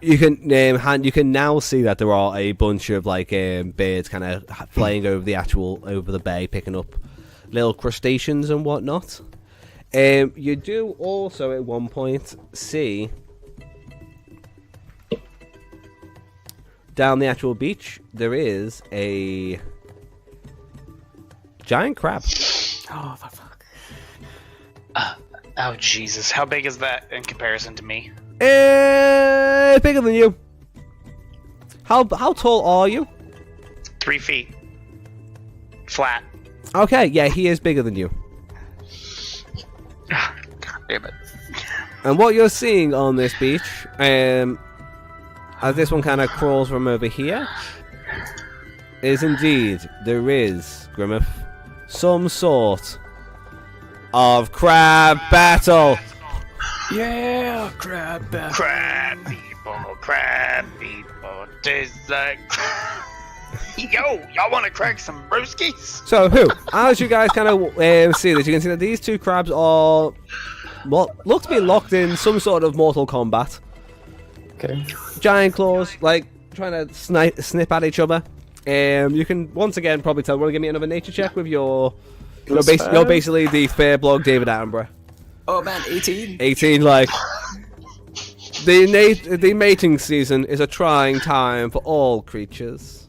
you can now see that there are a bunch of like birds kind of flying over the bay, picking up little crustaceans and whatnot. You do also at one point see down the actual beach there is a giant crab. Oh, for fuck. Oh Jesus! How big is that in comparison to me? Bigger than you. How tall are you? 3 feet. Flat. Okay, yeah, he is bigger than you. God damn it! And what you're seeing on this beach, as this one kind of crawls from over here, is indeed there is, Grimmeth, some sort of crab battle. Yeah, crab battle. Crab people, taste like. Yo, y'all want to crack some brewskis? So as you guys kind of see this, you can see that these two crabs are look to be locked in some sort of mortal combat. Okay. Giant claws, like trying to snip at each other. You can once again probably tell. Want to give me another nature check with your? You're basically the fair blog David Attenborough. Oh man, 18. 18, like the mating season is a trying time for all creatures.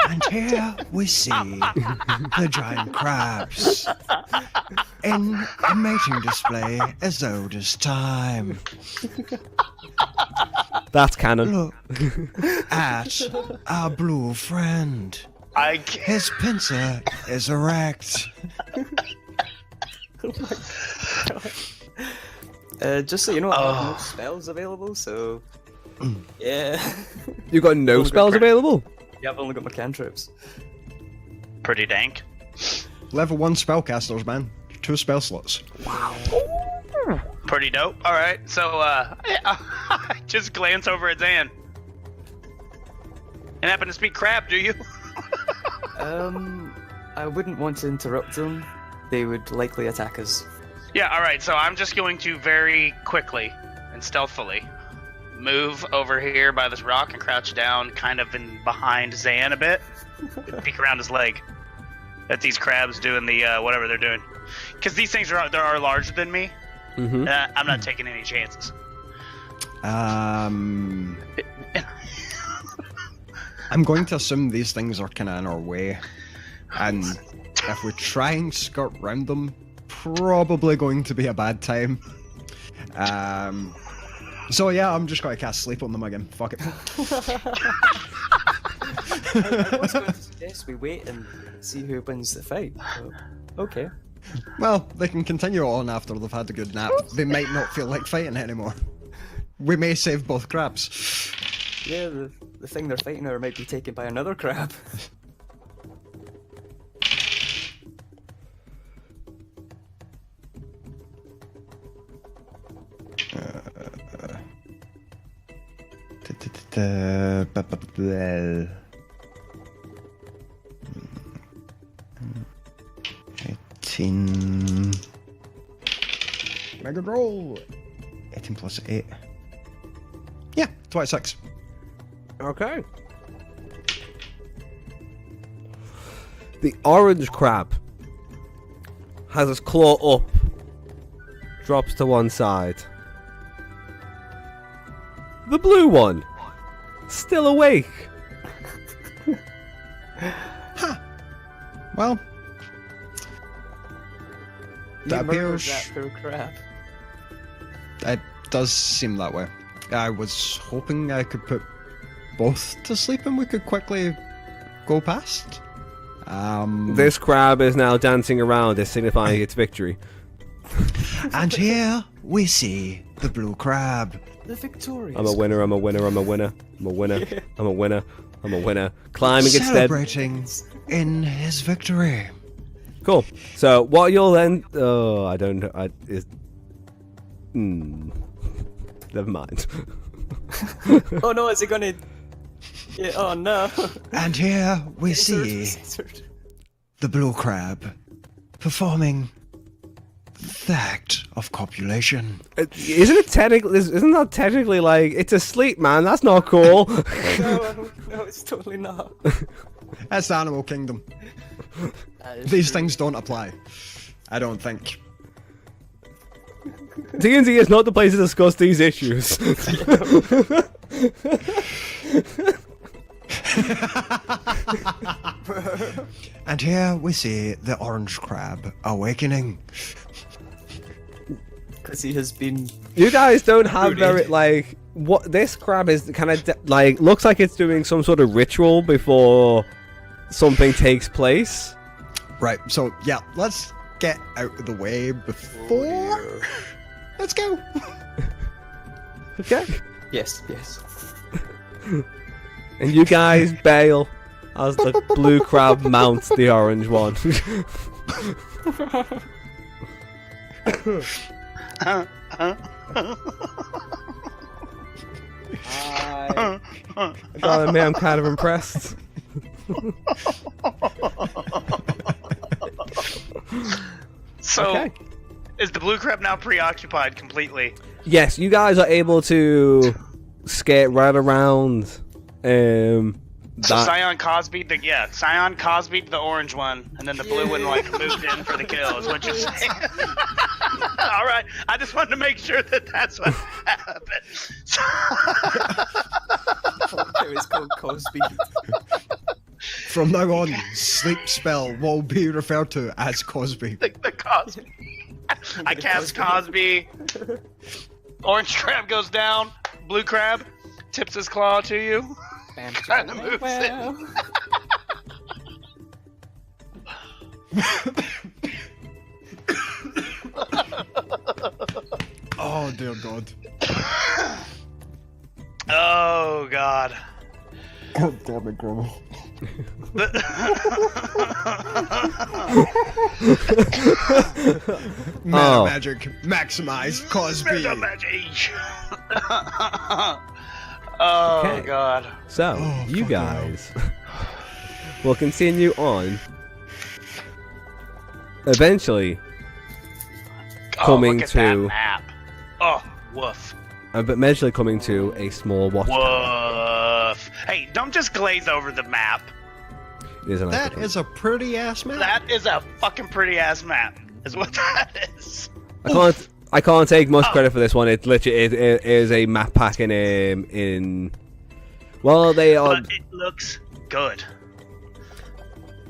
And here we see the giant crabs in a mating display as old as time. That's canon. Look at our blue friend. I can't. His pincer is erect. Just so you know, I have no spells available, so yeah. You got no spells available? Yeah, I've only got my cantrips. Pretty dank. Level 1 spellcasters, man. 2 spell slots. Pretty dope. All right, so I just glance over at Zan. And happen to speak crab, do you? I wouldn't want to interrupt them. They would likely attack us. Yeah, alright, so I'm just going to very quickly and stealthily move over here by this rock and crouch down kind of in behind Zan a bit. Peek around his leg at these crabs doing the whatever they're doing. Because these things are larger than me. Mm-hmm. I'm not taking any chances. I'm going to assume these things are kind of in our way, and if we try and skirt round them, probably going to be a bad time. So yeah, I'm just going to cast sleep on them again. Fuck it. I was going to suggest we wait and see who wins the fight. So, okay. Well, they can continue on after they've had a good nap. They might not feel like fighting anymore. We may save both crabs. Yeah, the thing they're fighting over might be taken by another crab. Well. 18. Mega roll. 18 plus 8. Yeah, 26. Okay. The orange crab has its claw up, drops to one side. The blue one, still awake. Well, that You murdered appears. that poor crab. It does seem that way. I was hoping I could put both to sleep and we could quickly go past. This crab is now dancing around as signifying its victory. And here we see the blue crab. The victorious. I'm a winner, I'm a winner, I'm a winner, I'm a winner, I'm a winner, I'm a winner. Climbing instead. Celebrating in his victory. Cool. So what you'll then... Oh, I don't know. Never mind. Oh no, is it gonna... Yeah, oh no. And here we see Censored. the blue crab performing the act of copulation. Isn't it technically... Isn't that technically like... It's asleep, man. That's not cool. No, it's totally not. That's the animal kingdom. That is These true. things don't apply. I don't think. D&D is not the place to discuss these issues. And here we see the orange crab awakening. Because he has been... You guys don't have Rudy. very, like... What this crab is kind of, like, looks like it's doing some sort of ritual before something takes place. Right, so yeah, let's get out of the way before. Let's go. Okay. Yes, yes. And you guys bail as the blue crab mounts the orange one. God, me, I'm kind of impressed. So, Okay. is the blue crab now preoccupied completely? Yes, you guys are able to skate right around. So That Scion Cosby, Scion Cosby the orange one, and then the blue one like moved in for the kill. Is what you're saying? All right, I just wanted to make sure that that's what happened. It was called Cosby. From now on, sleep spell will be referred to as Cosby. the Cosby. I cast Cosby. Orange crab goes down. Blue crab tips his claw to you. Bam, Trying to move well. Oh dear God. Oh God. Oh damn it, Grandma. Meta magic, maximize Cosby. Mega magic. Oh Okay. God. So, Oh, you fuck guys will continue on eventually Oh, coming look at that to map. Oh, woof. eventually coming to a small watchtower. Woof. Hey, don't just glaze over the map. It is a nice That looking- is a pretty ass map. That is a fucking pretty ass map. Is what that is. I can't take much Oh. credit for this one. It literally it is a map pack in. Well, they are. But it looks good.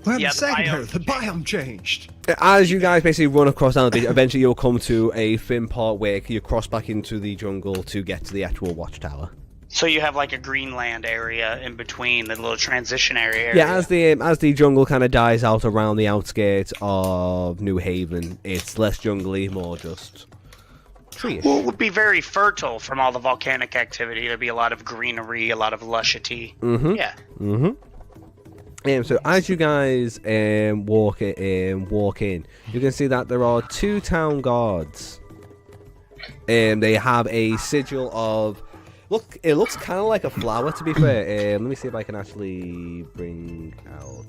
Wait Yeah, a the second biome here, the biome changed. As you guys basically run across down the beach, eventually you'll come to a thin part where you cross back into the jungle to get to the actual watchtower. So you have like a Greenland area in between the little transition area. Yeah, as the jungle kind of dies out around the outskirts of New Haven, it's less jungly, more just tree-ish. Well, it would be very fertile from all the volcanic activity. There'd be a lot of greenery, a lot of lushity. Mm-hmm. Yeah. Mm-hmm. So as you guys walk in, you can see that there are 2 town guards. They have a sigil of. Look, it looks kind of like a flower, to be fair. Let me see if I can actually bring out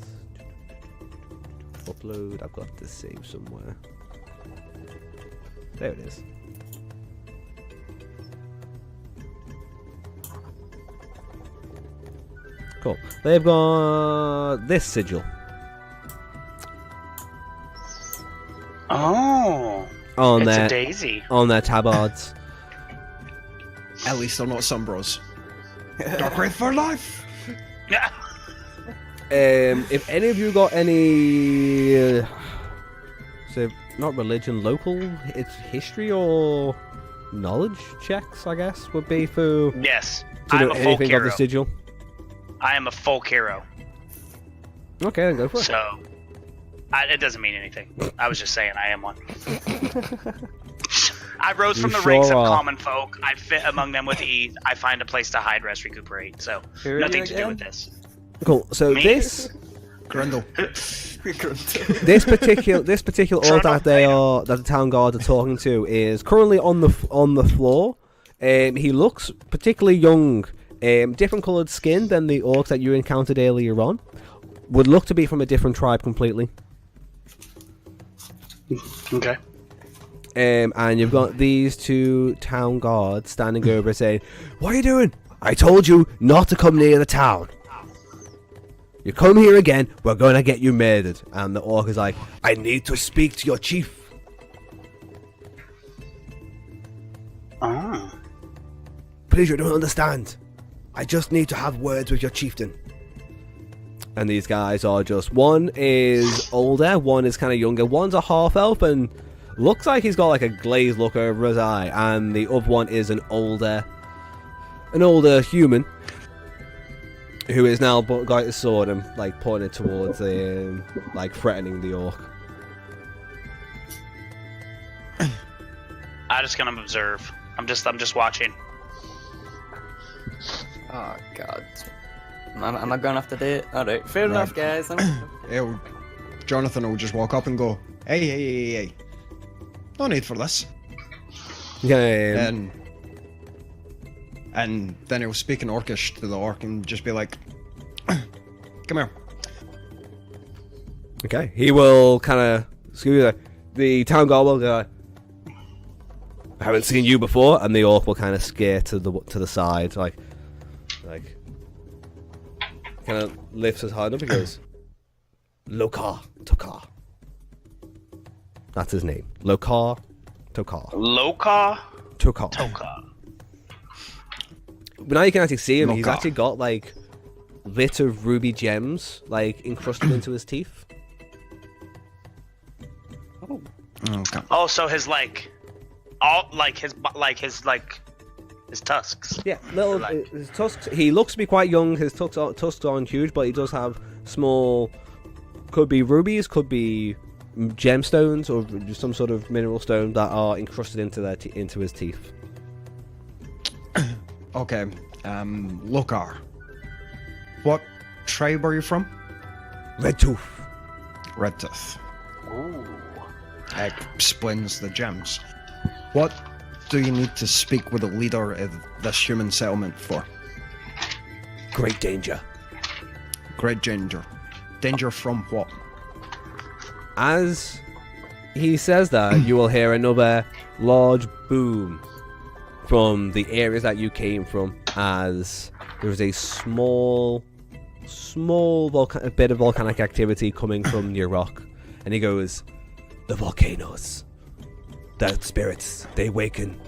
upload. I've got this saved somewhere. There it is. Cool. They've got this sigil Oh. on It's a their daisy. on their tabards. At least they're not Sunbros. Dark Wraith for life! Yeah. If any of you got any, so not religion, local, it's history or knowledge checks, I guess, would be for Yes. to I'm know a folk anything of hero. the sigil. I am a folk hero. Okay, then go for it. So, it doesn't mean anything. I was just saying I am one. I rose You from the sure ranks of are. common folk. I fit among them with ease. I find a place to hide, rest, recuperate. So, Who are nothing you to do again? with this. Cool. So Me? this Grundle. this particular orc that the town guard are talking to is currently on the floor. He looks particularly young. Different coloured skin than the orcs that you encountered earlier on. Would look to be from a different tribe completely. Okay. And you've got these 2 town guards standing over saying, "What are you doing? I told you not to come near the town. You come here again, we're going to get you murdered." And the orc is like, "I need to speak to your chief." Oh. "Please, you don't understand. I just need to have words with your chieftain." And these guys are just, one is older, one is kind of younger, one's a half-elf and looks like he's got like a glazed look over his eye, and the other one is an older human who is now got his sword and like pointing it towards like threatening the orc. I'm just gonna observe. I'm just watching. Oh god. Am I going off the date? Alright, fair enough, guys. Jonathan will just walk up and go, hey. No need for this. Yeah. And then he'll speak in Orcish to the orc and just be like, come here. Okay. He will kind of the town guard will go, "I haven't seen you before," and the orc will kind of scare to the side, like kind of lifts his hand up and goes, "Lokar Tokar." That's his name. Lokar Tokar. Loka Tokar. Toka. But now you can actually see him. He's Lokar. actually got like bits of ruby gems like encrusted into his teeth. Okay. Oh, so his his tusks. Yeah, little Like- his tusks. He looks to be quite young. His tusks aren't huge, but he does have small. Could be rubies, could be gemstones, or just some sort of mineral stone that are encrusted into into his teeth. Okay. Lokar. What tribe are you from? Red tooth. Red Tooth. Ooh. Explains the gems. What do you need to speak with the leader of this human settlement for? Great danger. Great danger. Danger from what? As he says that, you will hear another large boom from the areas that you came from, as there is a small bit of volcanic activity coming from near rock. And he goes, the volcanoes, the spirits, they waken.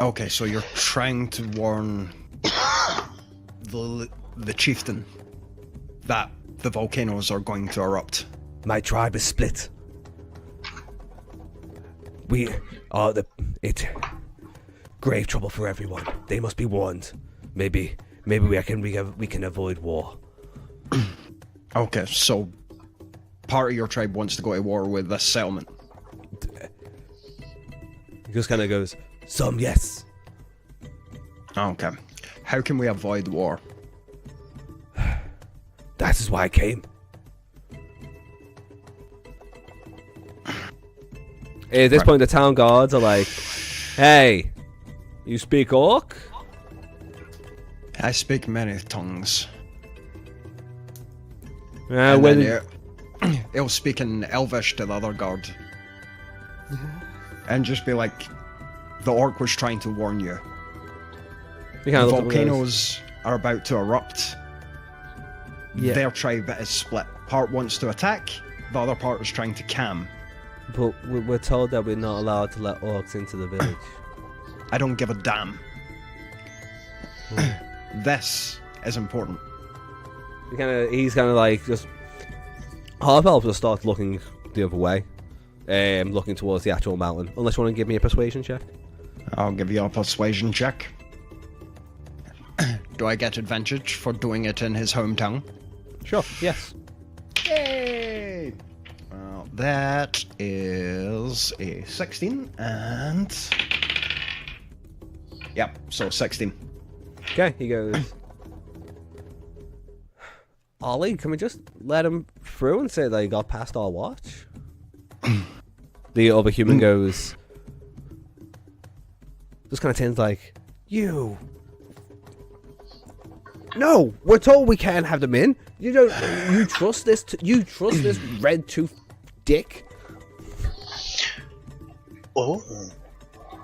Okay, so you're trying to warn the chieftain that the volcanoes are going to erupt. My tribe is split. We are grave trouble for everyone. They must be warned. Maybe we can avoid war. Okay, so part of your tribe wants to go to war with this settlement. He just kind of goes, some yes. Okay. How can we avoid war? That is why I came. At this point, the town guards are like, hey, you speak Orc? I speak many tongues. When then he'll speak in Elvish to the other guard. And just be like, the orc was trying to warn you. the The volcanoes are about to erupt. Yeah. Their tribe is split. Part wants to attack, the other part is trying to calm. But we're told that we're not allowed to let orcs into the village. I don't give a damn. This is important. He's kind of like just half elf just starts looking the other way, looking towards the actual mountain. Unless you want to give me a persuasion check. I'll give you a persuasion check. Do I get advantage for doing it in his hometown? Sure. Yes. Yay! Well, that is a 16 and... Yep, so 16. Okay. He goes. Ollie, can we just let him through and say that he got past our watch? The other human goes. Just kind of turns like, you. No, we're told we can't have them in. You don't. You trust this? You trust this red tooth dick? Oh,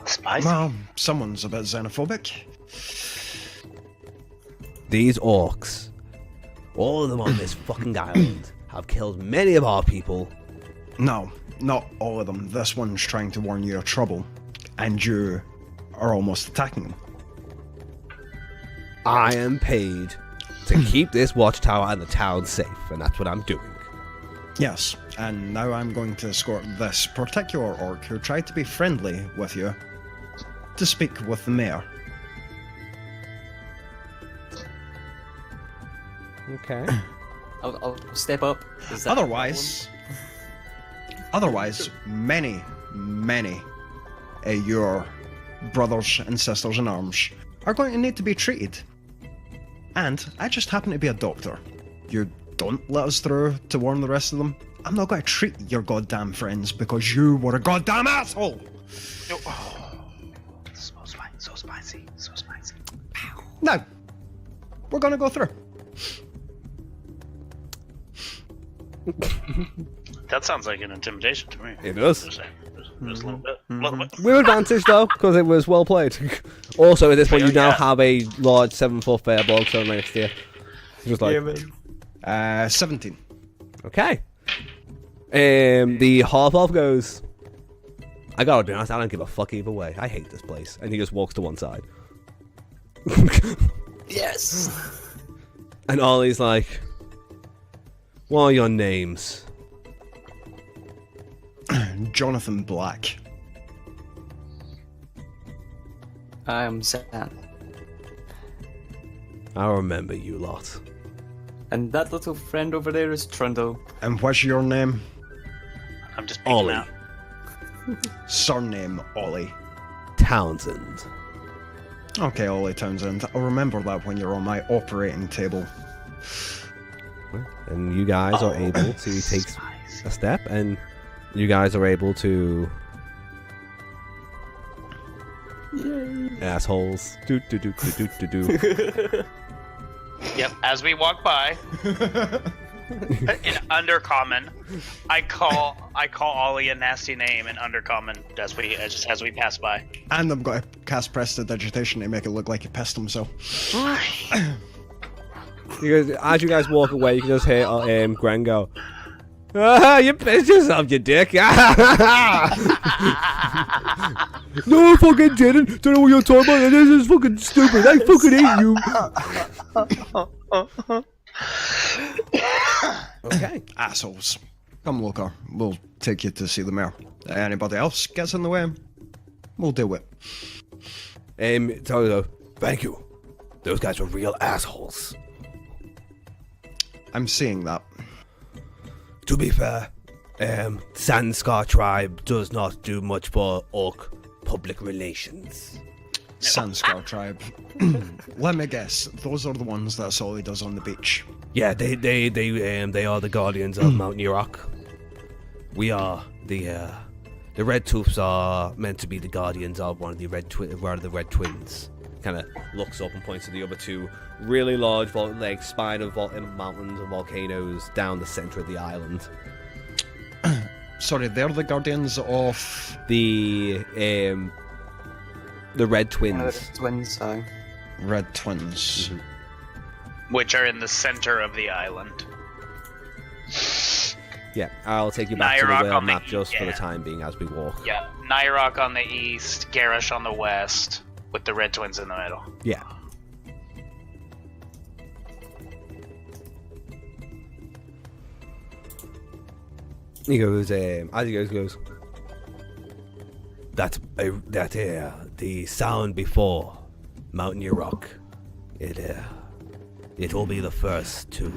spicy. Well, someone's a bit xenophobic. These orcs, all of them on this fucking island, have killed many of our people. No, not all of them. This one's trying to warn you of trouble, and you are almost attacking them. I am paid to keep this watchtower and the town safe, and that's what I'm doing. Yes, and now I'm going to escort this particular orc who tried to be friendly with you to speak with the mayor. Okay. I'll step up. Is that Otherwise, many of your brothers and sisters in arms are going to need to be treated. And I just happen to be a doctor. You don't let us through to warn the rest of them. I'm not going to treat your goddamn friends because you were a goddamn asshole! Oh, so spicy. Now, we're going to go through. That sounds like an intimidation to me. It does. Just a little bit. Little bit. With advantage though, because it was well played. Also, at this point, you now have a large 7-foot fireball thrown next to you. Just like, 17. okay. The half elf goes. I gotta be honest, I don't give a fuck either way. I hate this place, and he just walks to one side. Yes. And Ollie's like, what are your names? Jonathan Black. I'm Zan. I remember you lot. And that little friend over there is Trundle. And what's your name? I'm just peeking Ollie. out. Surname Ollie. Townsend. Okay, Ollie Townsend. I'll remember that when you're on my operating table. And you guys are able to take a step, and you guys are able to... Yay. Assholes. Do. Yep, as we walk by. In Undercommon, I call Ollie a nasty name in Undercommon as we pass by. And I'm going to cast Prestidigitation to make it look like he pissed himself. As you guys walk away, you can just hear Gren go, "Ah, you pissed yourself, you dick!" No, I fucking didn't. Don't know what you're talking about. This is fucking stupid. I fucking hate you. Okay. Assholes. Come, Loker. We'll take you to see the mayor. Anybody else gets in the way, we'll deal with it. Toto, thank you. Those guys were real assholes. I'm seeing that. To be fair, Sandscar tribe does not do much for orc public relations. Sandscar tribe. Let me guess. Those are the ones that Solly does on the beach. Yeah, they are the guardians of Mount Yurok. We are the Red Tufts are meant to be the guardians of one of the Red Twins. Kind of looks up and points to the other two really large, spine of mountains and volcanoes down the center of the island. Sorry, they're the guardians of The Red Twins. Twins, aye. Red Twins. Which are in the center of the island. Yeah, I'll take you back to Nyrok the on the map just for the yeah. time being as we walk. Yeah, Nyrok on the east, Garrosh on the west, with the Red Twins in the middle. Yeah. He goes, as he goes, the sound before Mount Yurok, it will be the first to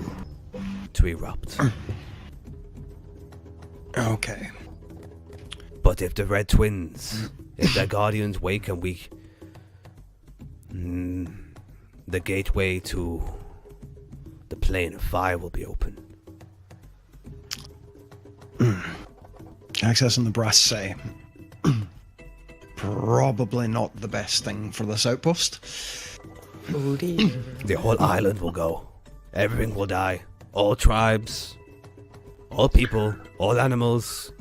erupt. Okay. But if the Red Twins, if their guardians wake and the gateway to the plane of fire will be open. Accessing the brass say. Probably not the best thing for this outpost. Oh dear. The whole island will go. Everything will die. All tribes, all people, all animals.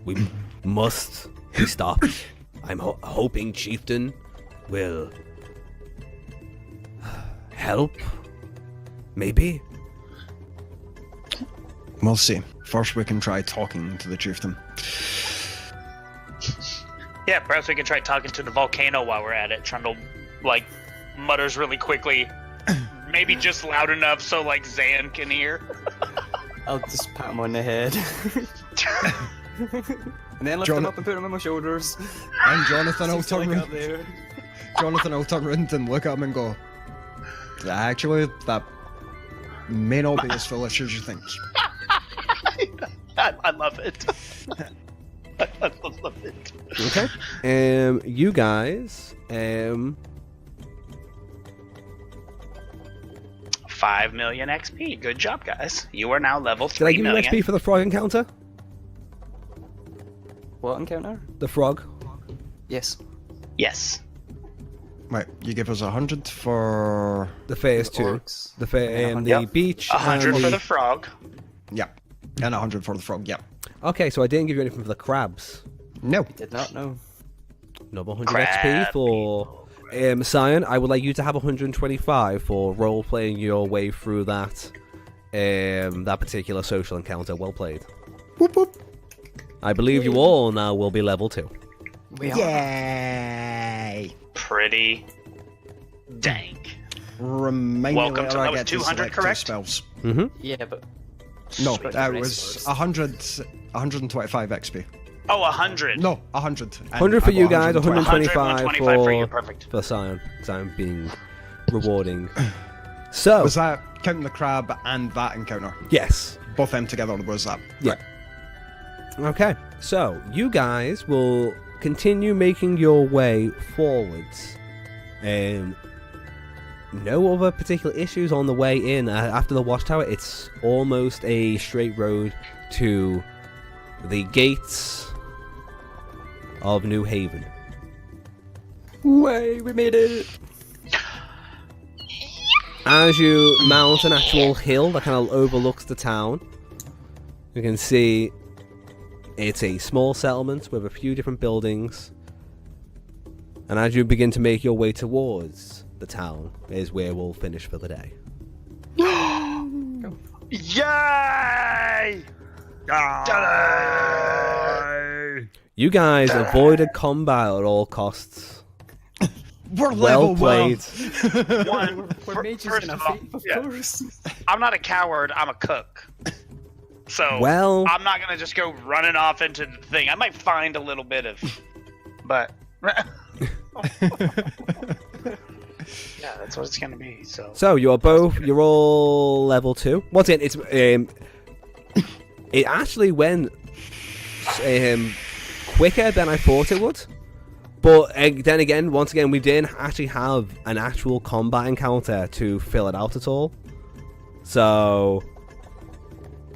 We must be stopped. I'm hoping Chieftain will help. Maybe. We'll see. First, we can try talking to the chieftain. Yeah, perhaps we can try talking to the volcano while we're at it. Trundle, mutters really quickly. Maybe just loud enough so, Zan can hear. I'll just pat him on the head. And then lift him up and put him on my shoulders. And Jonathan will Just like turn up there. Jonathan will turn around and look at him and go, actually, that may not be as foolish as you think. I love it. I love it. Okay. You guys, 5 million XP. Good job, guys. You are now level did 3 I give million. you XP for the frog encounter? What encounter? The frog? Yes. Yes. Right, you give us 100 for... The phase 2. Orcs. The Yep. beach. 100 and for the frog. Yeah. And 100 for the frog, yeah. Okay, so I didn't give you anything for the crabs. No. Did not know. Another 100 Crab XP for Sion. I would like you to have 125 for role playing your way through that particular social encounter. Well played. Whoop whoop. I believe you all now will be level 2. We are. Yay! Pretty dank. Remind Welcome me to- later I that was get to 200, select two correct? spells. Mm-hmm. Yeah, but No, Sweet. that was 125 XP. Oh, 100. No, 100. 100 for I you got guys, 120. 125 for you. Perfect. for Sion. Sion being rewarding. So, Was that counting the crab and that encounter? yes. Both them together was that? Yeah. Okay, so you guys will continue making your way forwards. No other particular issues on the way in. After the watchtower, it's almost a straight road to the gates of New Haven. way we made it. As you mount an actual hill that kind of overlooks the town, you can see it's a small settlement with a few different buildings. And as you begin to make your way towards the town, is where we'll finish for the day. Yay! You guys avoided combat at all costs. We're Well level played. One, We're mages first in a of all, faith, of yeah. course. I'm not a coward. I'm a cook. So Well- I'm not gonna just go running off into the thing. I might find a little bit of, but yeah, that's what it's gonna be. So You're all level 2. Once again, it's it actually went quicker than I thought it would. But then again, once again, we didn't actually have an actual combat encounter to fill it out at all. So,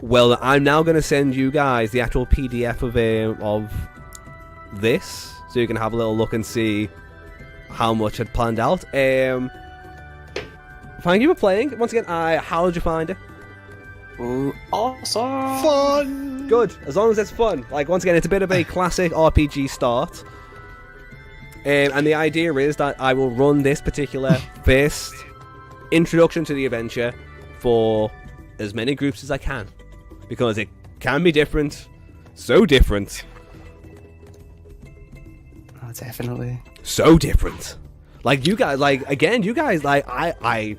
well, I'm now going to send you guys the actual PDF of this, so you can have a little look and see how much I'd planned out. Thank you for playing. Once again, how did you find it? Ooh, awesome! Fun! Good, as long as it's fun. Like, once again, it's a bit of a classic RPG start. And the idea is that I will run this particular first introduction to the adventure for as many groups as I can. Because it can be different. So different. Oh, definitely. So different. Like, you guys, I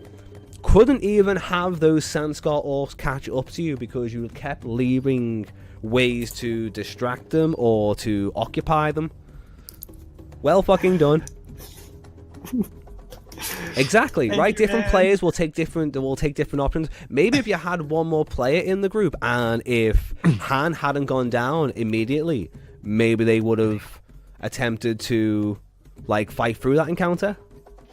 couldn't even have those Sandscar orcs catch up to you because you kept leaving ways to distract them or to occupy them. Well fucking done. Exactly, right? Different players will take different options. Maybe if you had one more player in the group and if Han hadn't gone down immediately, maybe they would have attempted to like fight through that encounter.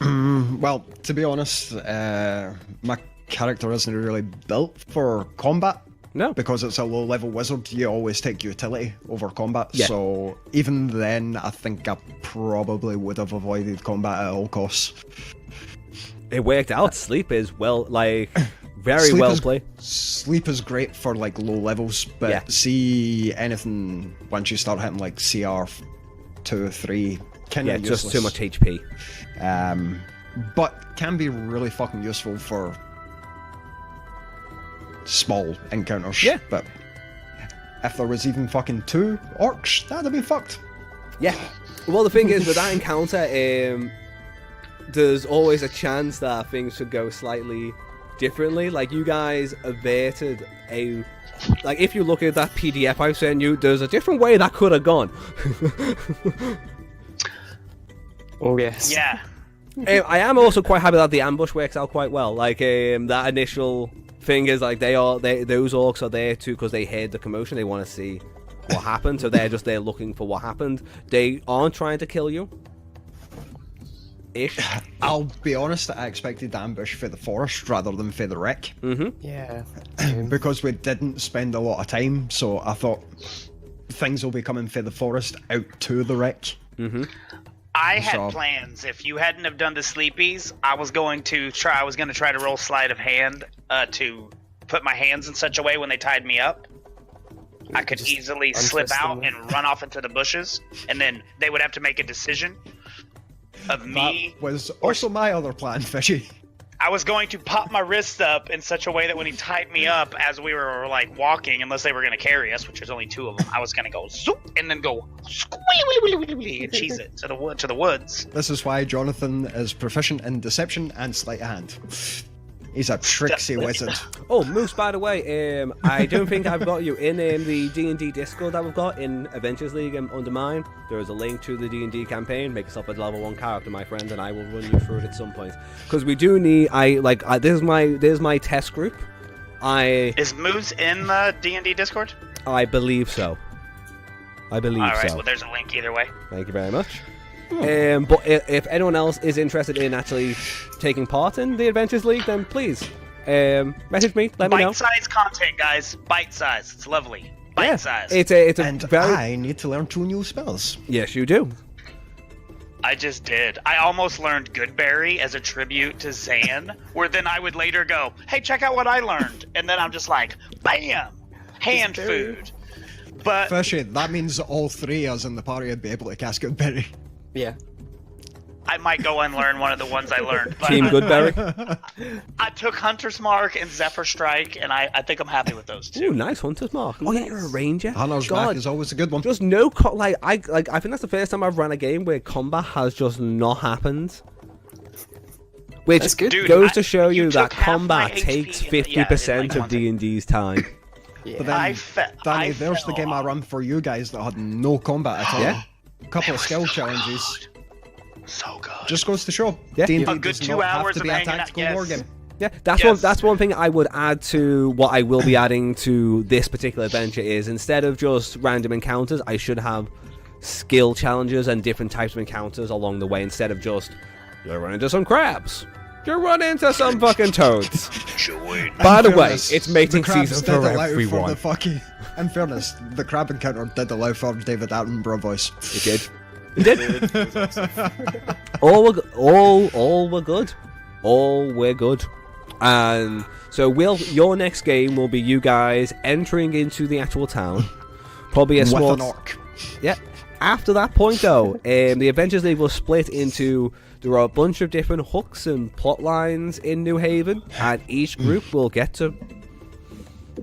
Well, to be honest, my character isn't really built for combat. No. Because it's a low-level wizard, you always take utility over combat. Yeah. So even then, I think I probably would have avoided combat at all costs. It worked out. Sleep is well, like, very Sleep well is- played. Sleep is great for like low levels, but Yeah. see anything once you start hitting like CR 2, 3, kind Yeah, of just too much HP. But can be really fucking useful for small encounters. Yeah. But if there was even fucking 2 orcs, that'd have been fucked. Yeah. Well, the thing is, with that encounter, there's always a chance that things could go slightly differently. Like, you guys averted a... Like, if you look at that PDF I sent you, there's a different way that could have gone. Oh, yes. yeah, I am also quite happy that the ambush works out quite well. Like, that initial thing is, like, those orcs are there too because they heard the commotion. They want to see what happened, so they're just there looking for what happened. They aren't trying to kill you. Ish. I'll be honest, I expected ambush for the forest rather than for the wreck. Yeah. Because we didn't spend a lot of time, so I thought things will be coming for the forest out to the wreck. I had So- plans. If you hadn't have done the sleepies, I was going to try to roll sleight of hand to put my hands in such a way when they tied me up, I could Just easily slip untwist out them. and run off into the bushes, and then they would have to make a decision of me. That was also my other plan, Fishy. I was going to pop my wrists up in such a way that when he tied me up as we were like walking, unless they were going to carry us, which there's only 2 of them, I was going to go zoop and then go and cheese it to the woods. This is why Jonathan is proficient in deception and sleight of hand. He's a tricksy wizard. Oh, Moose, by the way, I don't think I've got you in the D&D Discord that we've got in Adventures League under mine. There is a link to the D&D campaign. Make yourself a level 1 character, my friend, and I will run you through it at some point. Because we do need... This is my test group. Is Moose in the D&D Discord? I believe so. All right, so. well, there's a link either way. Thank you very much. But if anyone else is interested in actually taking part in the Adventures League, then please message me. Let me know. Bite-sized content, guys. Bite-sized. It's lovely. Bite-sized. It's a And very I need to learn 2 new spells. yes, you do. I just did. I almost learned Goodberry as a tribute to Zan, where then I would later go, hey, check out what I learned. And then I'm just like, bam! Hand food. But Firstly, that means that all three of us in the party would be able to cast Goodberry. Yeah. I might go and learn one of the ones I learned. But Team Goodberry. I took Hunter's Mark and Zephyr Strike, and I think I'm happy with those two. Ooh, nice Hunter's Mark. Oh yeah, you're a ranger. Hunter's God, Mark is always a good one. just no I think that's the first time I've run a game where combat has just not happened. Which That's good. Dude, goes to show you you that took half my combat HP takes in the- 50% in, like, of one second. D&D's time. Yeah. But then, Danny, there's the fell game I off. run for you guys that had no combat at all. Yeah. A couple It of was skill so challenges. So good. Just goes to show. Yeah. D&D A good does 2 not have hours to of be a hanging out, tactical yes. war game. Yeah, that's Yes. that's one thing I would add to what I will be adding to this particular adventure is instead of just random encounters, I should have skill challenges and different types of encounters along the way instead of just you run into some crabs. You run into some fucking toads. By the way, fairness, it's mating the crabs season did for allow everyone. the fucking, in fairness, the crab encounter did allow for David Attenborough voice. It did. It did. all were good. All were good. And so your next game will be you guys entering into the actual town. Probably a With small an orc. Yeah. After that point, though, the Adventures League will split into. There are a bunch of different hooks and plot lines in New Haven, and each group will get to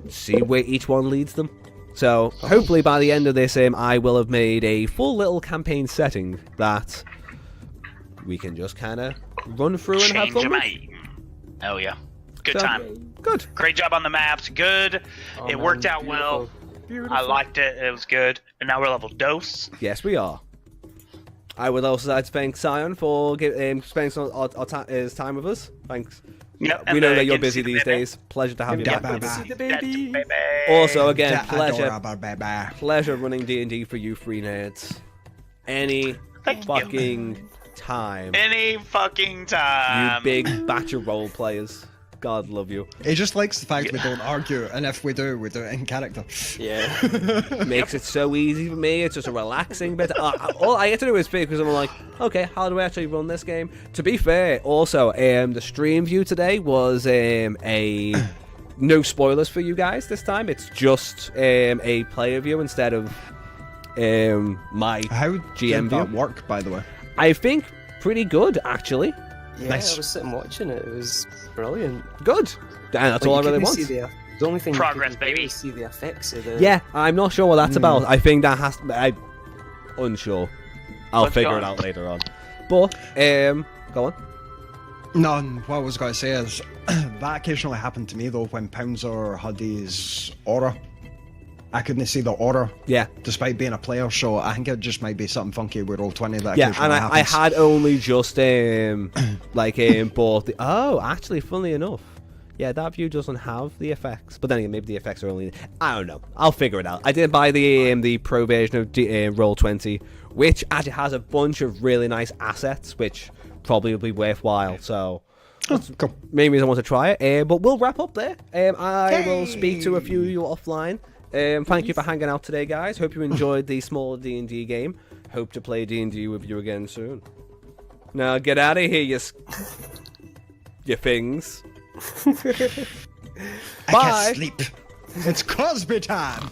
see where each one leads them. So hopefully by the end of this, I will have made a full little campaign setting that we can just kind of run through and have Change fun them with. out. Oh yeah. Good So, time. Good. Great job on the maps. Good. Oh, It man, worked out well. beautiful. I liked it. It was good. And now we're level dose. Yes, we are. I would also like to thank Sion for spending his time with us. Thanks. Yep, We and know the that you're Get to busy see the these baby. days. Pleasure to have you Yeah, back with us. baby. That's the baby. Also, again, Da- pleasure. adorable baby. Pleasure running D&D for you free nerds. Any Thank you. fucking time. Any fucking You time. big batch of role players. God love you. He just likes the fact we don't argue, and if we do it in character. Yeah. Makes it so easy for me. It's just a relaxing bit. All I get to do is pick because I'm like, okay, how do I actually run this game? To be fair, also, the stream view today was a no spoilers for you guys this time. It's just a player view instead of my How GM did that view. work, by the way? I think pretty good actually. Yeah, Nice. I was sitting watching it. It was brilliant. Good. And that's But all I you really couldn't want. see the only thing Progress, you couldn't do baby. was see the effects of the. Yeah, I'm not sure what that's about. I think that has to. I'm unsure. I'll Let's figure go it on. out later on. But go on. No, what I was going to say is that occasionally happened to me though when Pouncer had his aura. I couldn't see the aura Yeah, despite being a player, so I think it just might be something funky with Roll20 that yeah, occasionally and I happens. had only just bought the. Oh, actually, funnily enough, yeah, that view doesn't have the effects. But then again, maybe the effects are only. I don't know. I'll figure it out. I did buy the pro version of Roll20, which actually has a bunch of really nice assets, which probably will be worthwhile. So. Cool. Main reason I want to try it, but we'll wrap up there. I will speak to a few of you offline. Thank you for hanging out today, guys. Hope you enjoyed the small D&D game. Hope to play D&D with you again soon. Now get out of here, you things. I Bye. can't sleep. It's Cosby time.